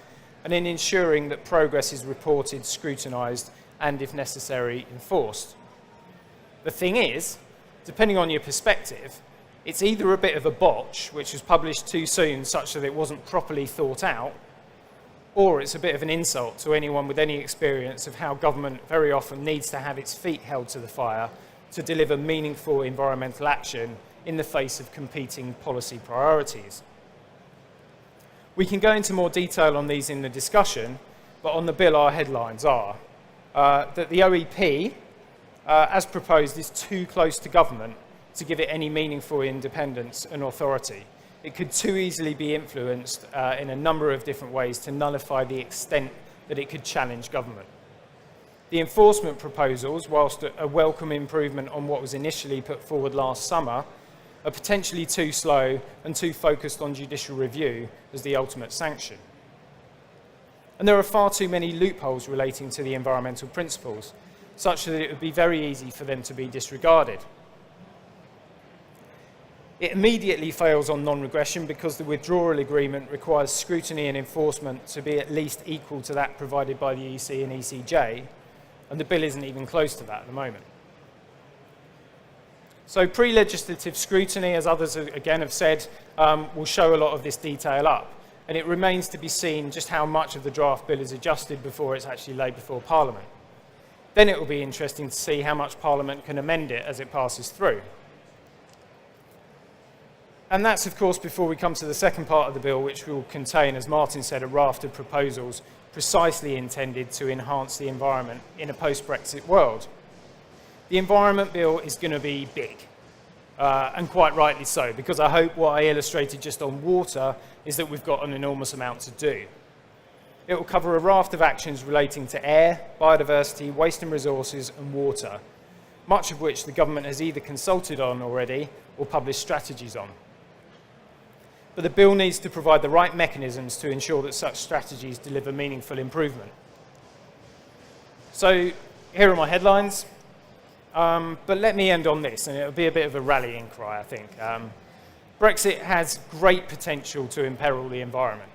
and in ensuring that progress is reported, scrutinised, and, if necessary, enforced. The thing is, depending on your perspective, it's either a bit of a botch, which was published too soon such that it wasn't properly thought out, or it's a bit of an insult to anyone with any experience of how government very often needs to have its feet held to the fire to deliver meaningful environmental action in the face of competing policy priorities. We can go into more detail on these in the discussion, but on the bill our headlines are that the OEP, as proposed, is too close to government to give it any meaningful independence and authority. It could too easily be influenced in a number of different ways to nullify the extent that it could challenge government. The enforcement proposals, whilst a welcome improvement on what was initially put forward last summer, are potentially too slow and too focused on judicial review as the ultimate sanction. And there are far too many loopholes relating to the environmental principles, such that it would be very easy for them to be disregarded. It immediately fails on non-regression because the withdrawal agreement requires scrutiny and enforcement to be at least equal to that provided by the EC and ECJ, and the bill isn't even close to that at the moment. So pre-legislative scrutiny, as others again have said, will show a lot of this detail up, and it remains to be seen just how much of the draft bill is adjusted before it's actually laid before Parliament. Then it will be interesting to see how much Parliament can amend it as it passes through. And that's, of course, before we come to the second part of the bill, which will contain, as Martin said, a raft of proposals precisely intended to enhance the environment in a post-Brexit world. The Environment Bill is going to be big, and quite rightly so, because I hope what I illustrated just on water is that we've got an enormous amount to do. It will cover a raft of actions relating to air, biodiversity, waste and resources, and water, much of which the government has either consulted on already or published strategies on. But the bill needs to provide the right mechanisms to ensure that such strategies deliver meaningful improvement. So here are my headlines, but let me end on this, and it'll be a bit of a rallying cry, I think. Brexit has great potential to imperil the environment.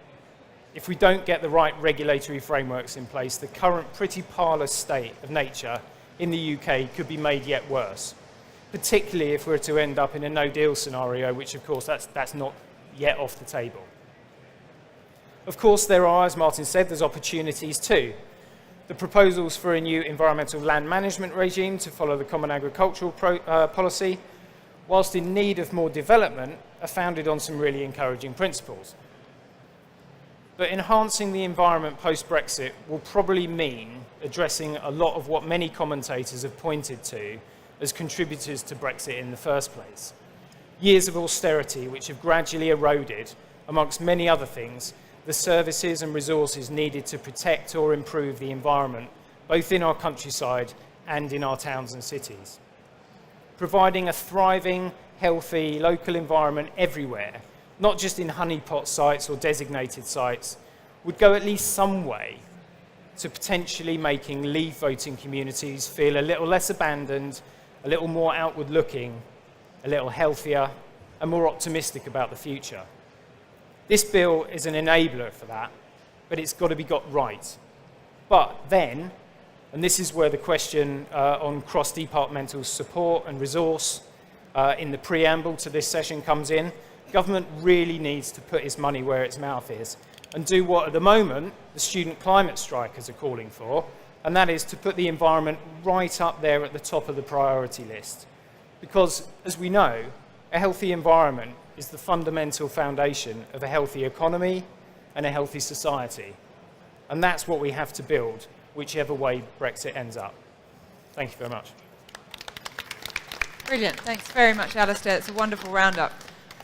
If we don't get the right regulatory frameworks in place, the current pretty parlous state of nature in the UK could be made yet worse, particularly if we're to end up in a no-deal scenario, which, of course, that's not yet off the table. Of course, there are, as Martin said, there's opportunities too. The proposals for a new environmental land management regime to follow the Common Agricultural Policy, whilst in need of more development, are founded on some really encouraging principles. But enhancing the environment post-Brexit will probably mean addressing a lot of what many commentators have pointed to as contributors to Brexit in the first place. Years of austerity which have gradually eroded, amongst many other things, the services and resources needed to protect or improve the environment, both in our countryside and in our towns and cities. Providing a thriving, healthy, local environment everywhere, not just in honeypot sites or designated sites, would go at least some way to potentially making leave voting communities feel a little less abandoned, a little more outward looking, a little healthier, and more optimistic about the future. This bill is an enabler for that, but it's got to be got right. But then, and this is where the question on cross-departmental support and resource in the preamble to this session comes in, government really needs to put its money where its mouth is and do what at the moment the student climate strikers are calling for, and that is to put the environment right up there at the top of the priority list. Because, as we know, a healthy environment is the fundamental foundation of a healthy economy and a healthy society. And that's what we have to build, whichever way Brexit ends up. Thank you very much. Brilliant. Thanks very much, Alastair. It's a wonderful roundup.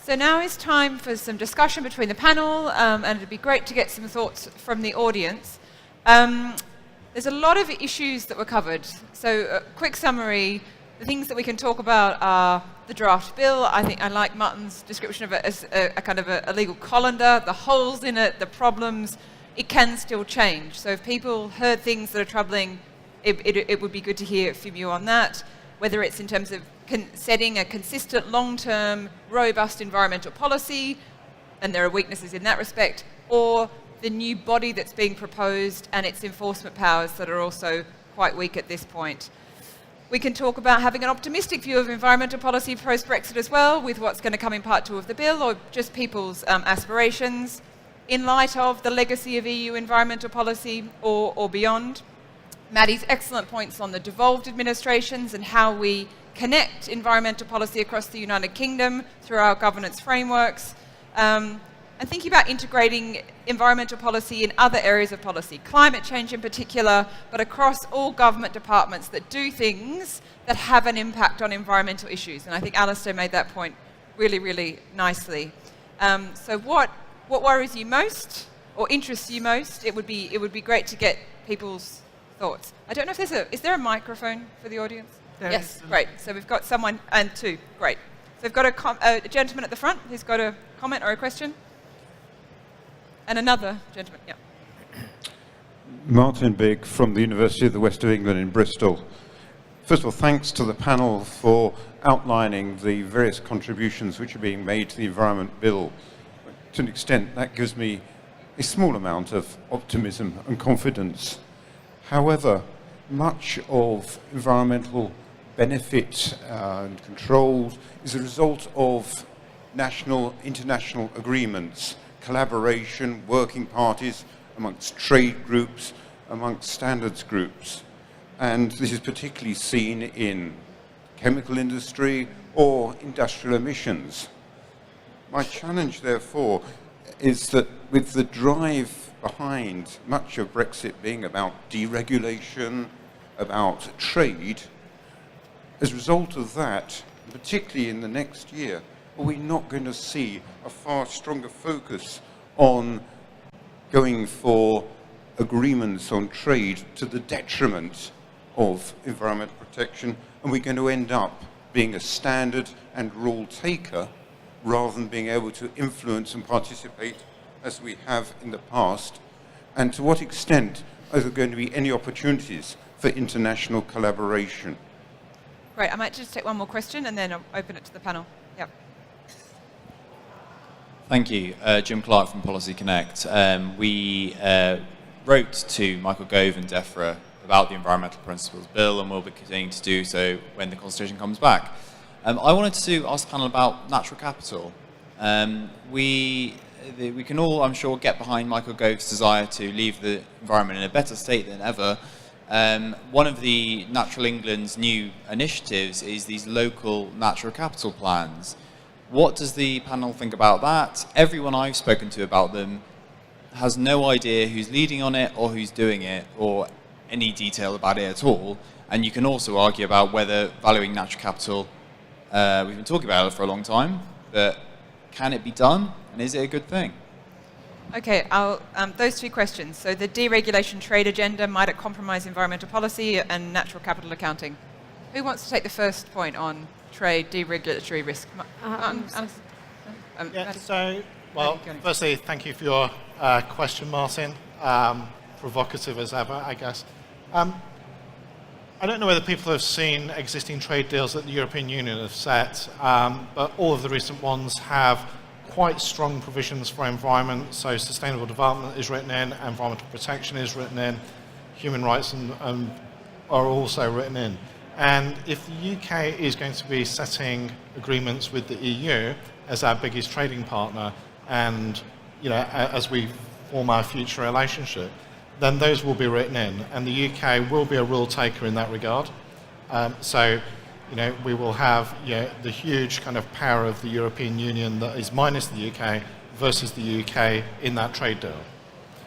So now is time for some discussion between the panel, and it'd be great to get some thoughts from the audience. There's a lot of issues that were covered. So a quick summary. The things that we can talk about are the draft bill. I think I like Martin's description of it as a kind of a legal colander, the holes in it, the problems. It can still change. So if people heard things that are troubling, it would be good to hear from you on that. whether it's in terms of setting a consistent, long-term, robust environmental policy, and there are weaknesses in that respect, or the new body that's being proposed and its enforcement powers that are also quite weak at this point. We can talk about having an optimistic view of environmental policy post-Brexit as well, with what's going to come in Part 2 of the bill, or just people's aspirations, in light of the legacy of EU environmental policy or beyond. Maddy's excellent points on the devolved administrations and how we connect environmental policy across the United Kingdom through our governance frameworks, and thinking about integrating environmental policy in other areas of policy, climate change in particular, but across all government departments that do things that have an impact on environmental issues. And I think Alastair made that point really, really nicely. So what worries you most or interests you most? It would be great to get people's thoughts. I don't know if is there a microphone for the audience? Yes, great. So we've got someone and two. Great. So we've got a gentleman at the front who's got a comment or a question. And another gentleman, yeah. Martin Bigg from the University of the West of England in Bristol. First of all, thanks to the panel for outlining the various contributions which are being made to the Environment Bill. To an extent, that gives me a small amount of optimism and confidence. However, much of environmental benefit and controls is a result of national, international agreements, collaboration, working parties amongst trade groups, amongst standards groups. And this is particularly seen in chemical industry or industrial emissions. My challenge, therefore, is that with the drive behind much of Brexit being about deregulation, about trade, as a result of that, particularly in the next year, are we not going to see a far stronger focus on going for agreements on trade to the detriment of environmental protection? And we're going to end up being a standard and rule taker rather than being able to influence and participate as we have in the past? And to what extent are there going to be any opportunities for international collaboration? Great. I might just take one more question and then I'll open it to the panel. Yep. Thank you. Jim Clark from Policy Connect. We wrote to Michael Gove and DEFRA about the Environmental Principles Bill, and we'll be continuing to do so when the consultation comes back. I wanted to ask the panel about natural capital. We can all, I'm sure, get behind Michael Gove's desire to leave the environment in a better state than ever. One of the Natural England's new initiatives is these local natural capital plans. What does the panel think about that? Everyone I've spoken to about them has no idea who's leading on it or who's doing it or any detail about it at all. And you can also argue about whether valuing natural capital, we've been talking about it for a long time, but can it be done and is it a good thing? Okay, those two questions. So the deregulation trade agenda, might it compromise environmental policy, and natural capital accounting? Who wants to take the first point on trade deregulatory risk? Firstly, thank you for your question, Martin. Provocative as ever, I guess. I don't know whether people have seen existing trade deals that the European Union have set, but all of the recent ones have quite strong provisions for environment. So sustainable development is written in, environmental protection is written in, human rights are also written in. And if the UK is going to be setting agreements with the EU as our biggest trading partner, and as we form our future relationship, then those will be written in, and the UK will be a rule taker in that regard. We will have the huge kind of power of the European Union that is minus the UK versus the UK in that trade deal.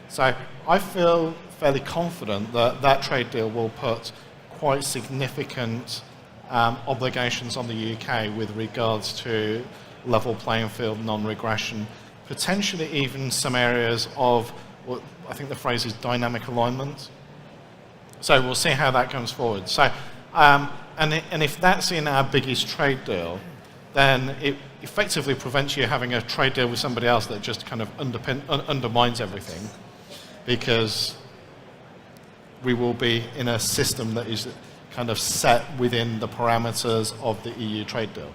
So I feel fairly confident that that trade deal will put quite significant obligations on the UK with regards to level playing field, non-regression, potentially even some areas of what I think the phrase is dynamic alignment. So we'll see how that comes forward. So, and if that's in our biggest trade deal, then it effectively prevents you having a trade deal with somebody else that just kind of undermines everything, because we will be in a system that is kind of set within the parameters of the EU trade deal.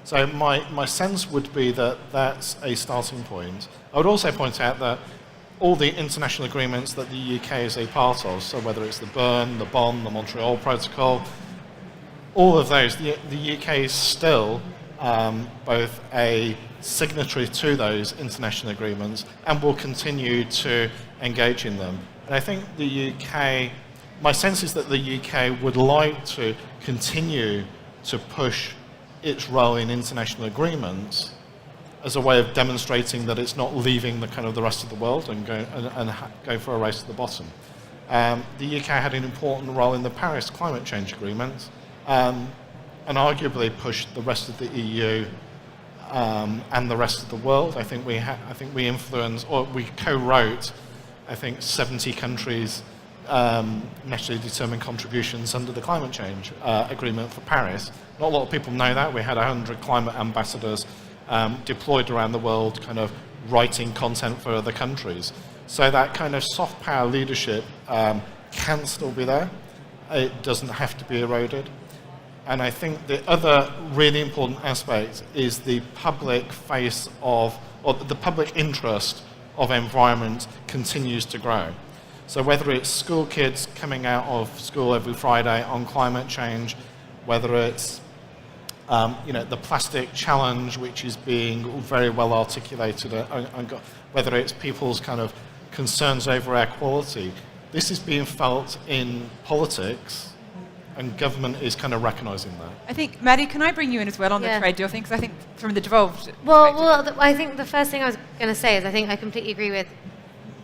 So my sense would be that that's a starting point. I would also point out that all the international agreements that the UK is a part of, so whether it's the Bern, the Bonn, the Montreal Protocol, all of those, the UK is still both a signatory to those international agreements and will continue to engage in them. And I think the UK, my sense is that the UK would like to continue to push its role in international agreements as a way of demonstrating that it's not leaving the kind of the rest of the world and go for a race to the bottom. The UK had an important role in the Paris Climate Change Agreement and arguably pushed the rest of the EU and the rest of the world. I think we influenced, or we co-wrote, I think 70 countries nationally determined contributions under the climate change agreement for Paris. Not a lot of people know that. We had 100 climate ambassadors deployed around the world, kind of writing content for other countries. So that kind of soft power leadership can still be there. It doesn't have to be eroded. And I think the other really important aspect is the public face of, or the public interest of environment continues to grow. So whether it's school kids coming out of school every Friday on climate change, whether it's the plastic challenge, which is being very well articulated, whether it's people's kind of concerns over air quality, this is being felt in politics, and government is kind of recognising that. I think, Maddy, can I bring you in as well on the trade deal thing? Because I think from the devolved... I think the first thing I was going to say is I think I completely agree with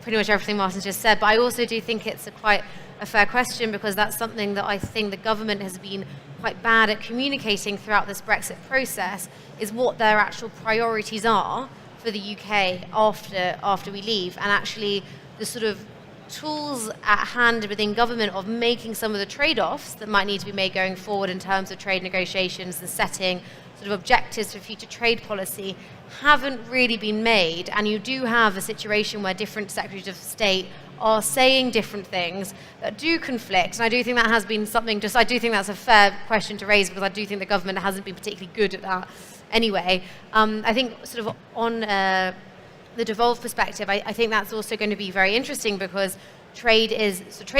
pretty much everything Martin's just said, but I also do think it's quite a fair question, because that's something that I think the government has been quite bad at communicating throughout this Brexit process, is what their actual priorities are for the UK after we leave, and actually the sort of tools at hand within government of making some of the trade-offs that might need to be made going forward in terms of trade negotiations and setting sort of objectives for future trade policy haven't really been made. And you do have a situation where different secretaries of state are saying different things that do conflict. And I do think that has been something, I do think that's a fair question to raise, because I do think the government hasn't been particularly good at that anyway. I think sort of on the devolved perspective, I think that's also going to be very interesting, because trade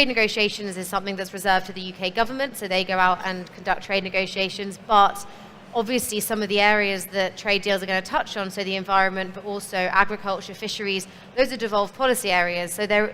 negotiations is something that's reserved to the UK government, so they go out and conduct trade negotiations, but obviously some of the areas that trade deals are going to touch on, so the environment, but also agriculture, fisheries, those are devolved policy areas. So the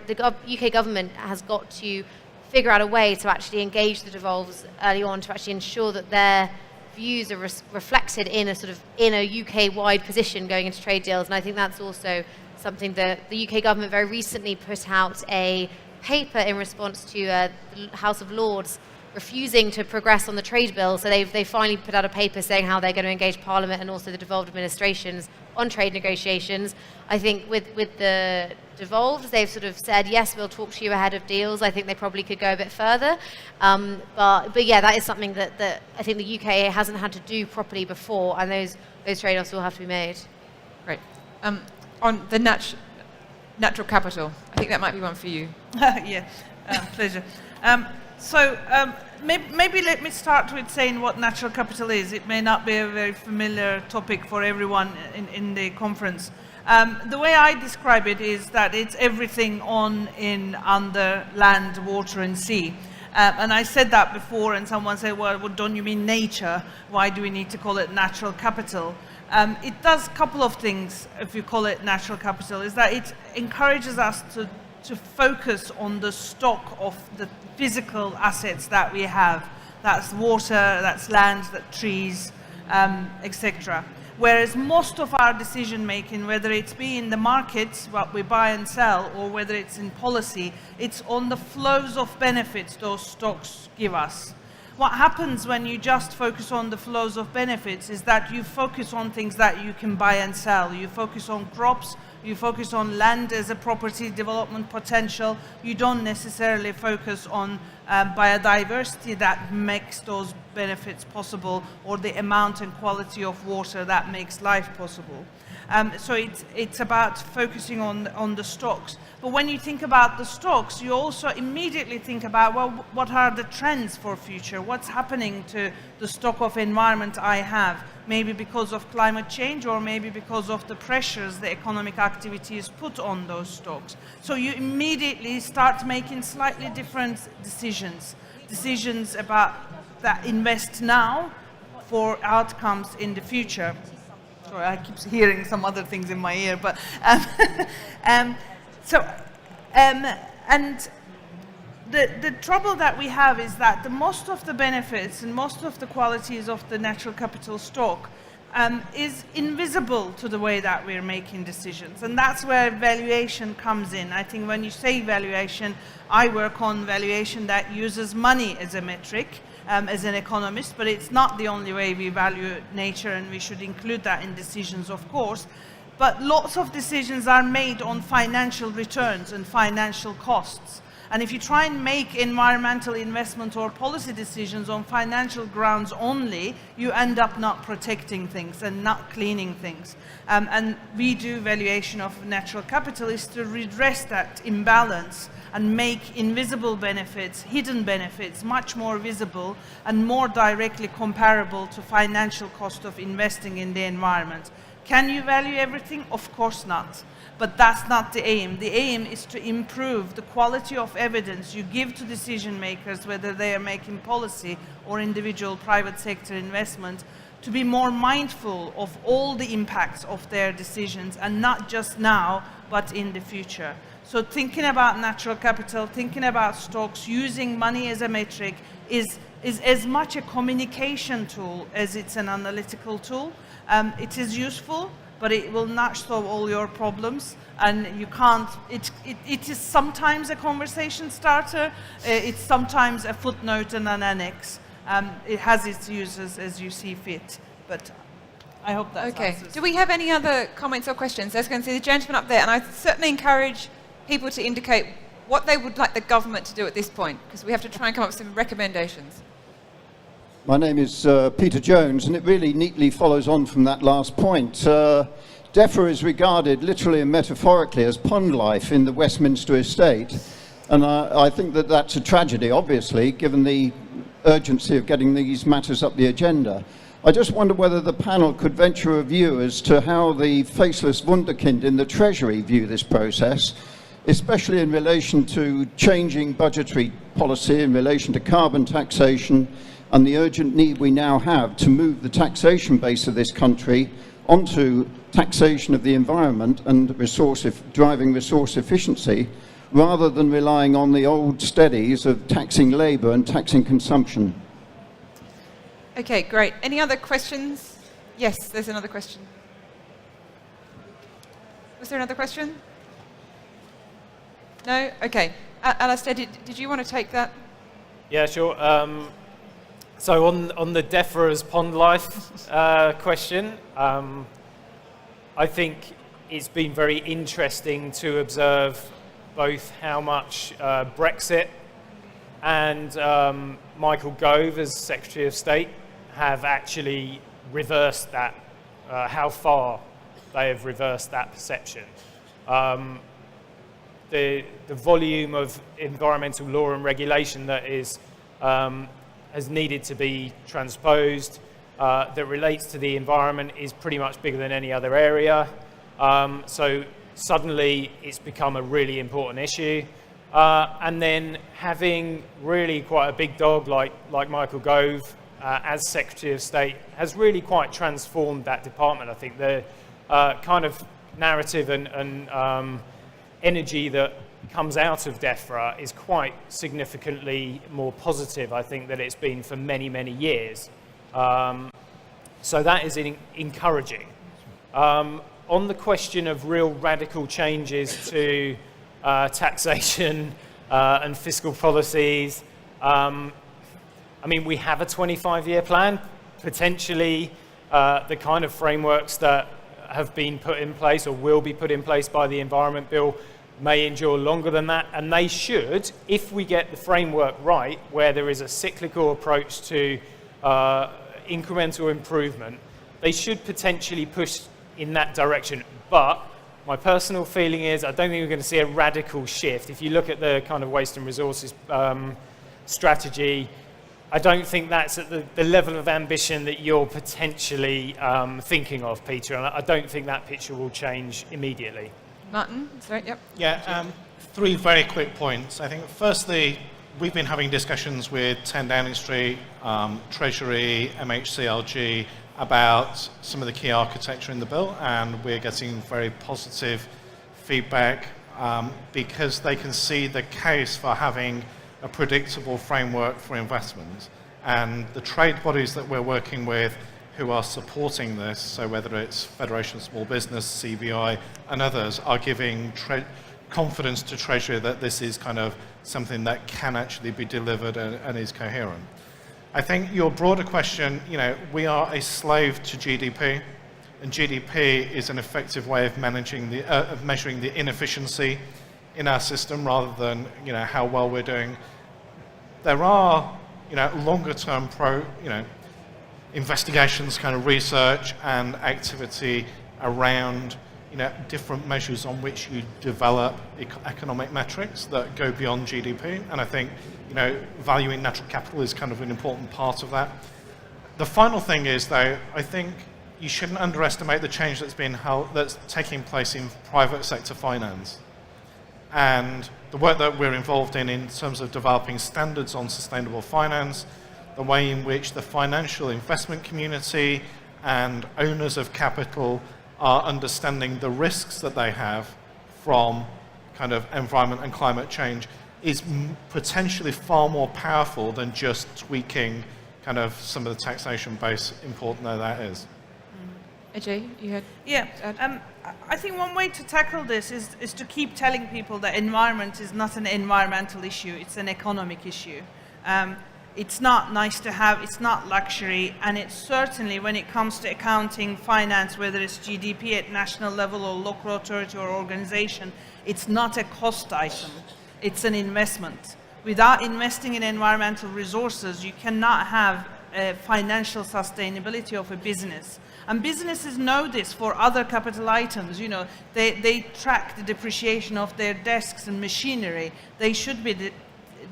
UK government has got to figure out a way to actually engage the devolves early on, to actually ensure that their views are reflected in a UK-wide position going into trade deals. And I think that's also something that the UK government very recently put out a paper in response to the House of Lords refusing to progress on the trade bill. So they finally put out a paper saying how they're going to engage Parliament and also the devolved administrations on trade negotiations. I think with the devolved, they've sort of said, yes, we'll talk to you ahead of deals. I think they probably could go a bit further. But yeah, that is something that I think the UK hasn't had to do properly before, and those trade-offs will have to be made. Great. On the natural capital, I think that might be one for you. Yeah, pleasure. Maybe let me start with saying what natural capital is. It may not be a very familiar topic for everyone in the conference. The way I describe it is that it's everything on, in, under, land, water and sea. And I said that before, and someone said, well, don't you mean nature? Why do we need to call it natural capital? It does a couple of things if you call it natural capital, is that it encourages us to focus on the stock of the physical assets that we have. That's water, that's land, that's trees, etc. Whereas most of our decision making, whether it's be in the markets, what we buy and sell, or whether it's in policy, it's on the flows of benefits those stocks give us. What happens when you just focus on the flows of benefits is that you focus on things that you can buy and sell. You focus on crops, you focus on land as a property development potential. You don't necessarily focus on biodiversity that makes those benefits possible, or the amount and quality of water that makes life possible. So it's about focusing on the stocks. But when you think about the stocks, you also immediately think about, well, what are the trends for future? What's happening to the stock of environment I have? Maybe because of climate change, or maybe because of the pressures the economic activity is put on those stocks. So you immediately start making slightly different decisions about that invest now for outcomes in the future. Sorry, I keep hearing some other things in my ear, but and the trouble that we have is that most of the benefits and most of the qualities of the natural capital stock is invisible to the way that we're making decisions. And that's where valuation comes in. I think when you say valuation, I work on valuation that uses money as a metric as an economist, but it's not the only way we value nature, and we should include that in decisions, of course. But lots of decisions are made on financial returns and financial costs. And if you try and make environmental investment or policy decisions on financial grounds only, you end up not protecting things and not cleaning things. And we do valuation of natural capital is to redress that imbalance and make invisible benefits, hidden benefits, much more visible and more directly comparable to financial cost of investing in the environment. Can you value everything? Of course not. But that's not the aim. The aim is to improve the quality of evidence you give to decision makers, whether they are making policy or individual private sector investment, to be more mindful of all the impacts of their decisions, and not just now, but in the future. So thinking about natural capital, thinking about stocks, using money as a metric is as much a communication tool as it's an analytical tool. It is useful, but it will not solve all your problems, and you can't, it is sometimes a conversation starter, it's sometimes a footnote and an annex. It has its uses as you see fit, but I hope that answers. Do we have any other comments or questions? There's going to see the gentleman up there, and I certainly encourage people to indicate what they would like the government to do at this point, because we have to try and come up with some recommendations. My name is Peter Jones, and it really neatly follows on from that last point. DEFRA is regarded literally and metaphorically as pond life in the Westminster estate, and I think that that's a tragedy, obviously, given the urgency of getting these matters up the agenda. I just wonder whether the panel could venture a view as to how the faceless wunderkind in the Treasury view this process, especially in relation to changing budgetary policy, in relation to carbon taxation, and the urgent need we now have to move the taxation base of this country onto taxation of the environment and driving resource efficiency, rather than relying on the old steadies of taxing labour and taxing consumption. Okay, great. Any other questions? Yes, there's another question. Was there another question? No? Okay. Alastair, did you want to take that? Yeah, sure. So on the DEFRA's pond life question, I think it's been very interesting to observe both how much Brexit and Michael Gove as Secretary of State have actually reversed that, how far they have reversed that perception. The volume of environmental law and regulation that is has needed to be transposed, that relates to the environment, is pretty much bigger than any other area. So suddenly it's become a really important issue. And then having really quite a big dog like Michael Gove as Secretary of State has really quite transformed that department. I think the kind of narrative and energy that comes out of DEFRA is quite significantly more positive, I think, than it's been for many, many years. So that is encouraging. On the question of real radical changes to taxation and fiscal policies, I mean, we have a 25-year plan. Potentially, the kind of frameworks that have been put in place or will be put in place by the Environment Bill may endure longer than that, and they should, if we get the framework right, where there is a cyclical approach to incremental improvement, they should potentially push in that direction. But my personal feeling is I don't think we're going to see a radical shift. If you look at the kind of waste and resources strategy, I don't think that's at the level of ambition that you're potentially thinking of, Peter, and I don't think that picture will change immediately. Martin, sorry, yep. Yeah, 3 very quick points. I think firstly, we've been having discussions with 10 Downing Street, Treasury, MHCLG about some of the key architecture in the bill, and we're getting very positive feedback because they can see the case for having a predictable framework for investment. And the trade bodies that we're working with who are supporting this, so whether it's Federation of Small Business, CBI, and others, are giving confidence to Treasury that this is kind of something that can actually be delivered and is coherent. I think your broader question, we are a slave to GDP, and GDP is an effective way of measuring the inefficiency in our system rather than how well we're doing. There are longer term investigations, kind of research and activity around different measures on which you develop economic metrics that go beyond GDP, and I think valuing natural capital is kind of an important part of that. The final thing is, though, I think you shouldn't underestimate the change that's taking place in private sector finance. And the work that we're involved in terms of developing standards on sustainable finance, the way in which the financial investment community and owners of capital are understanding the risks that they have from kind of environment and climate change is potentially far more powerful than just tweaking kind of some of the taxation base, important though that is. Ajay, you had... Yeah, I think one way to tackle this is to keep telling people that environment is not an environmental issue, it's an economic issue. It's not nice to have, it's not luxury, and it's certainly, when it comes to accounting, finance, whether it's GDP at national level or local authority or organization, it's not a cost item, it's an investment. Without investing in environmental resources, you cannot have financial sustainability of a business. And businesses know this for other capital items. They track the depreciation of their desks and machinery. They should be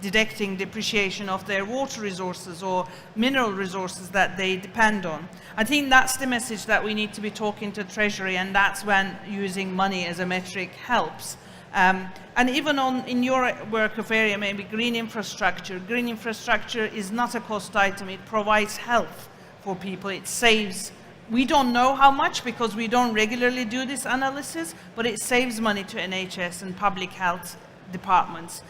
deducting depreciation of their water resources or mineral resources that they depend on. I think that's the message that we need to be talking to Treasury, and that's when using money as a metric helps. And even in your work of area, maybe green infrastructure. Green infrastructure is not a cost item. It provides health for people. It saves. We don't know how much because we don't regularly do this analysis, but it saves money to NHS and public health departments.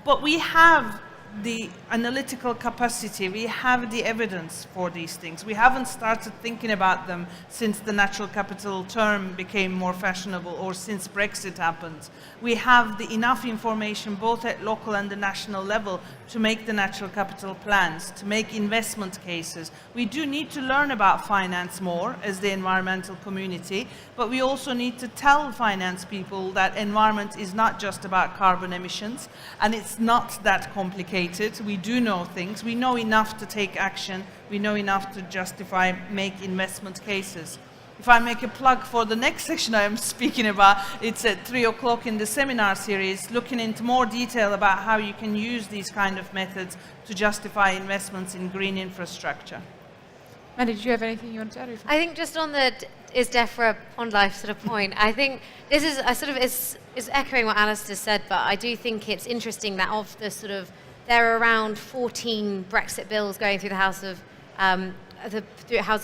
But we have the analytical capacity, we have the evidence for these things. We haven't started thinking about them since the natural capital term became more fashionable or since Brexit happened. We have enough information both at local and the national level to make the natural capital plans, to make investment cases. We do need to learn about finance more as the environmental community, but we also need to tell finance people that environment is not just about carbon emissions, and it's not that complicated. We do know things. We know enough to take action. We know enough to make investment cases. If I make a plug for the next section I am speaking about, it's at 3 o'clock in the seminar series, looking into more detail about how you can use these kind of methods to justify investments in green infrastructure. Maddy, did you have anything you want to add? I think just on the is DEFRA on life sort of point, I think this is is echoing what Alastair said, but I do think it's interesting that of the sort of there are around 14 Brexit bills going through the House of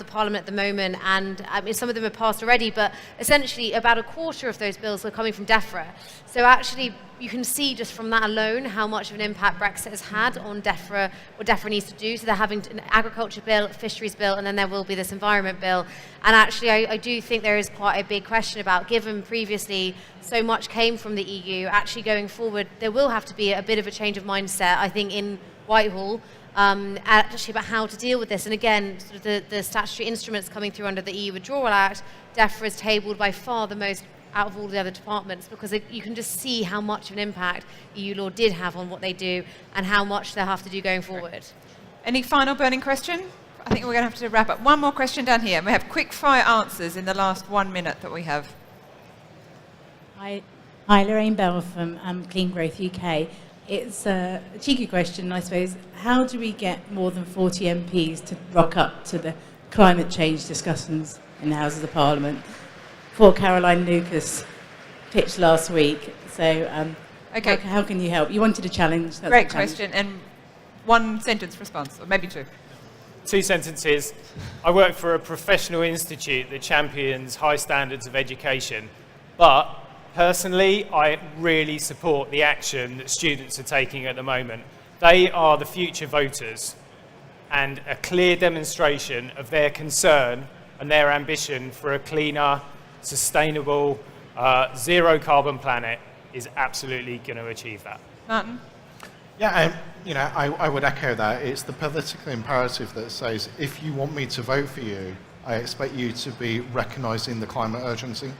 Parliament at the moment, and I mean, some of them are passed already, but essentially about a quarter of those bills are coming from DEFRA. So actually, you can see just from that alone how much of an impact Brexit has had on DEFRA, what DEFRA needs to do. So they're having an agriculture bill, a fisheries bill, and then there will be this environment bill. And actually, I do think there is quite a big question about, given previously so much came from the EU, actually going forward, there will have to be a bit of a change of mindset, I think, in Whitehall, actually about how to deal with this. And again, sort of the statutory instruments coming through under the EU Withdrawal Act, DEFRA is tabled by far the most out of all the other departments, because you can just see how much of an impact EU law did have on what they do and how much they'll have to do going forward. Any final burning question? I think we're going to have to wrap up. One more question down here. We have quick fire answers in the last 1 minute that we have. Hi, Lorraine Bell from Clean Growth UK. It's a cheeky question, I suppose. How do we get more than 40 MPs to rock up to the climate change discussions in the Houses of Parliament? Poor Caroline Lucas pitched last week. So Okay. how can you help? You wanted a challenge. That's Great a challenge. question. And one sentence response, or maybe two. 2 sentences. I work for a professional institute that champions high standards of education, but personally, I really support the action that students are taking at the moment. They are the future voters, and a clear demonstration of their concern and their ambition for a cleaner, sustainable, zero carbon planet is absolutely going to achieve that. Martin? Yeah, I would echo that. It's the political imperative that says, if you want me to vote for you, I expect you to be recognising the climate urgency.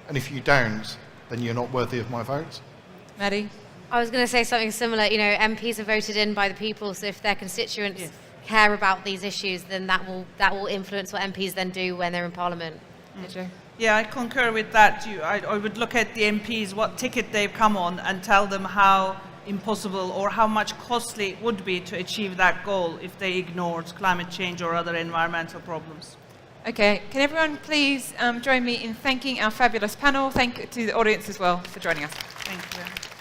And if you don't, then you're not worthy of my vote. Maddy? I was going to say something similar. You know, MPs are voted in by the people, so if their constituents care about these issues, then that will influence what MPs then do when they're in Parliament. Yeah, I concur with that. I would look at the MPs, what ticket they've come on, and tell them how impossible or how much costly it would be to achieve that goal if they ignored climate change or other environmental problems. Okay, can everyone please join me in thanking our fabulous panel? Thank you to the audience as well for joining us. Thank you.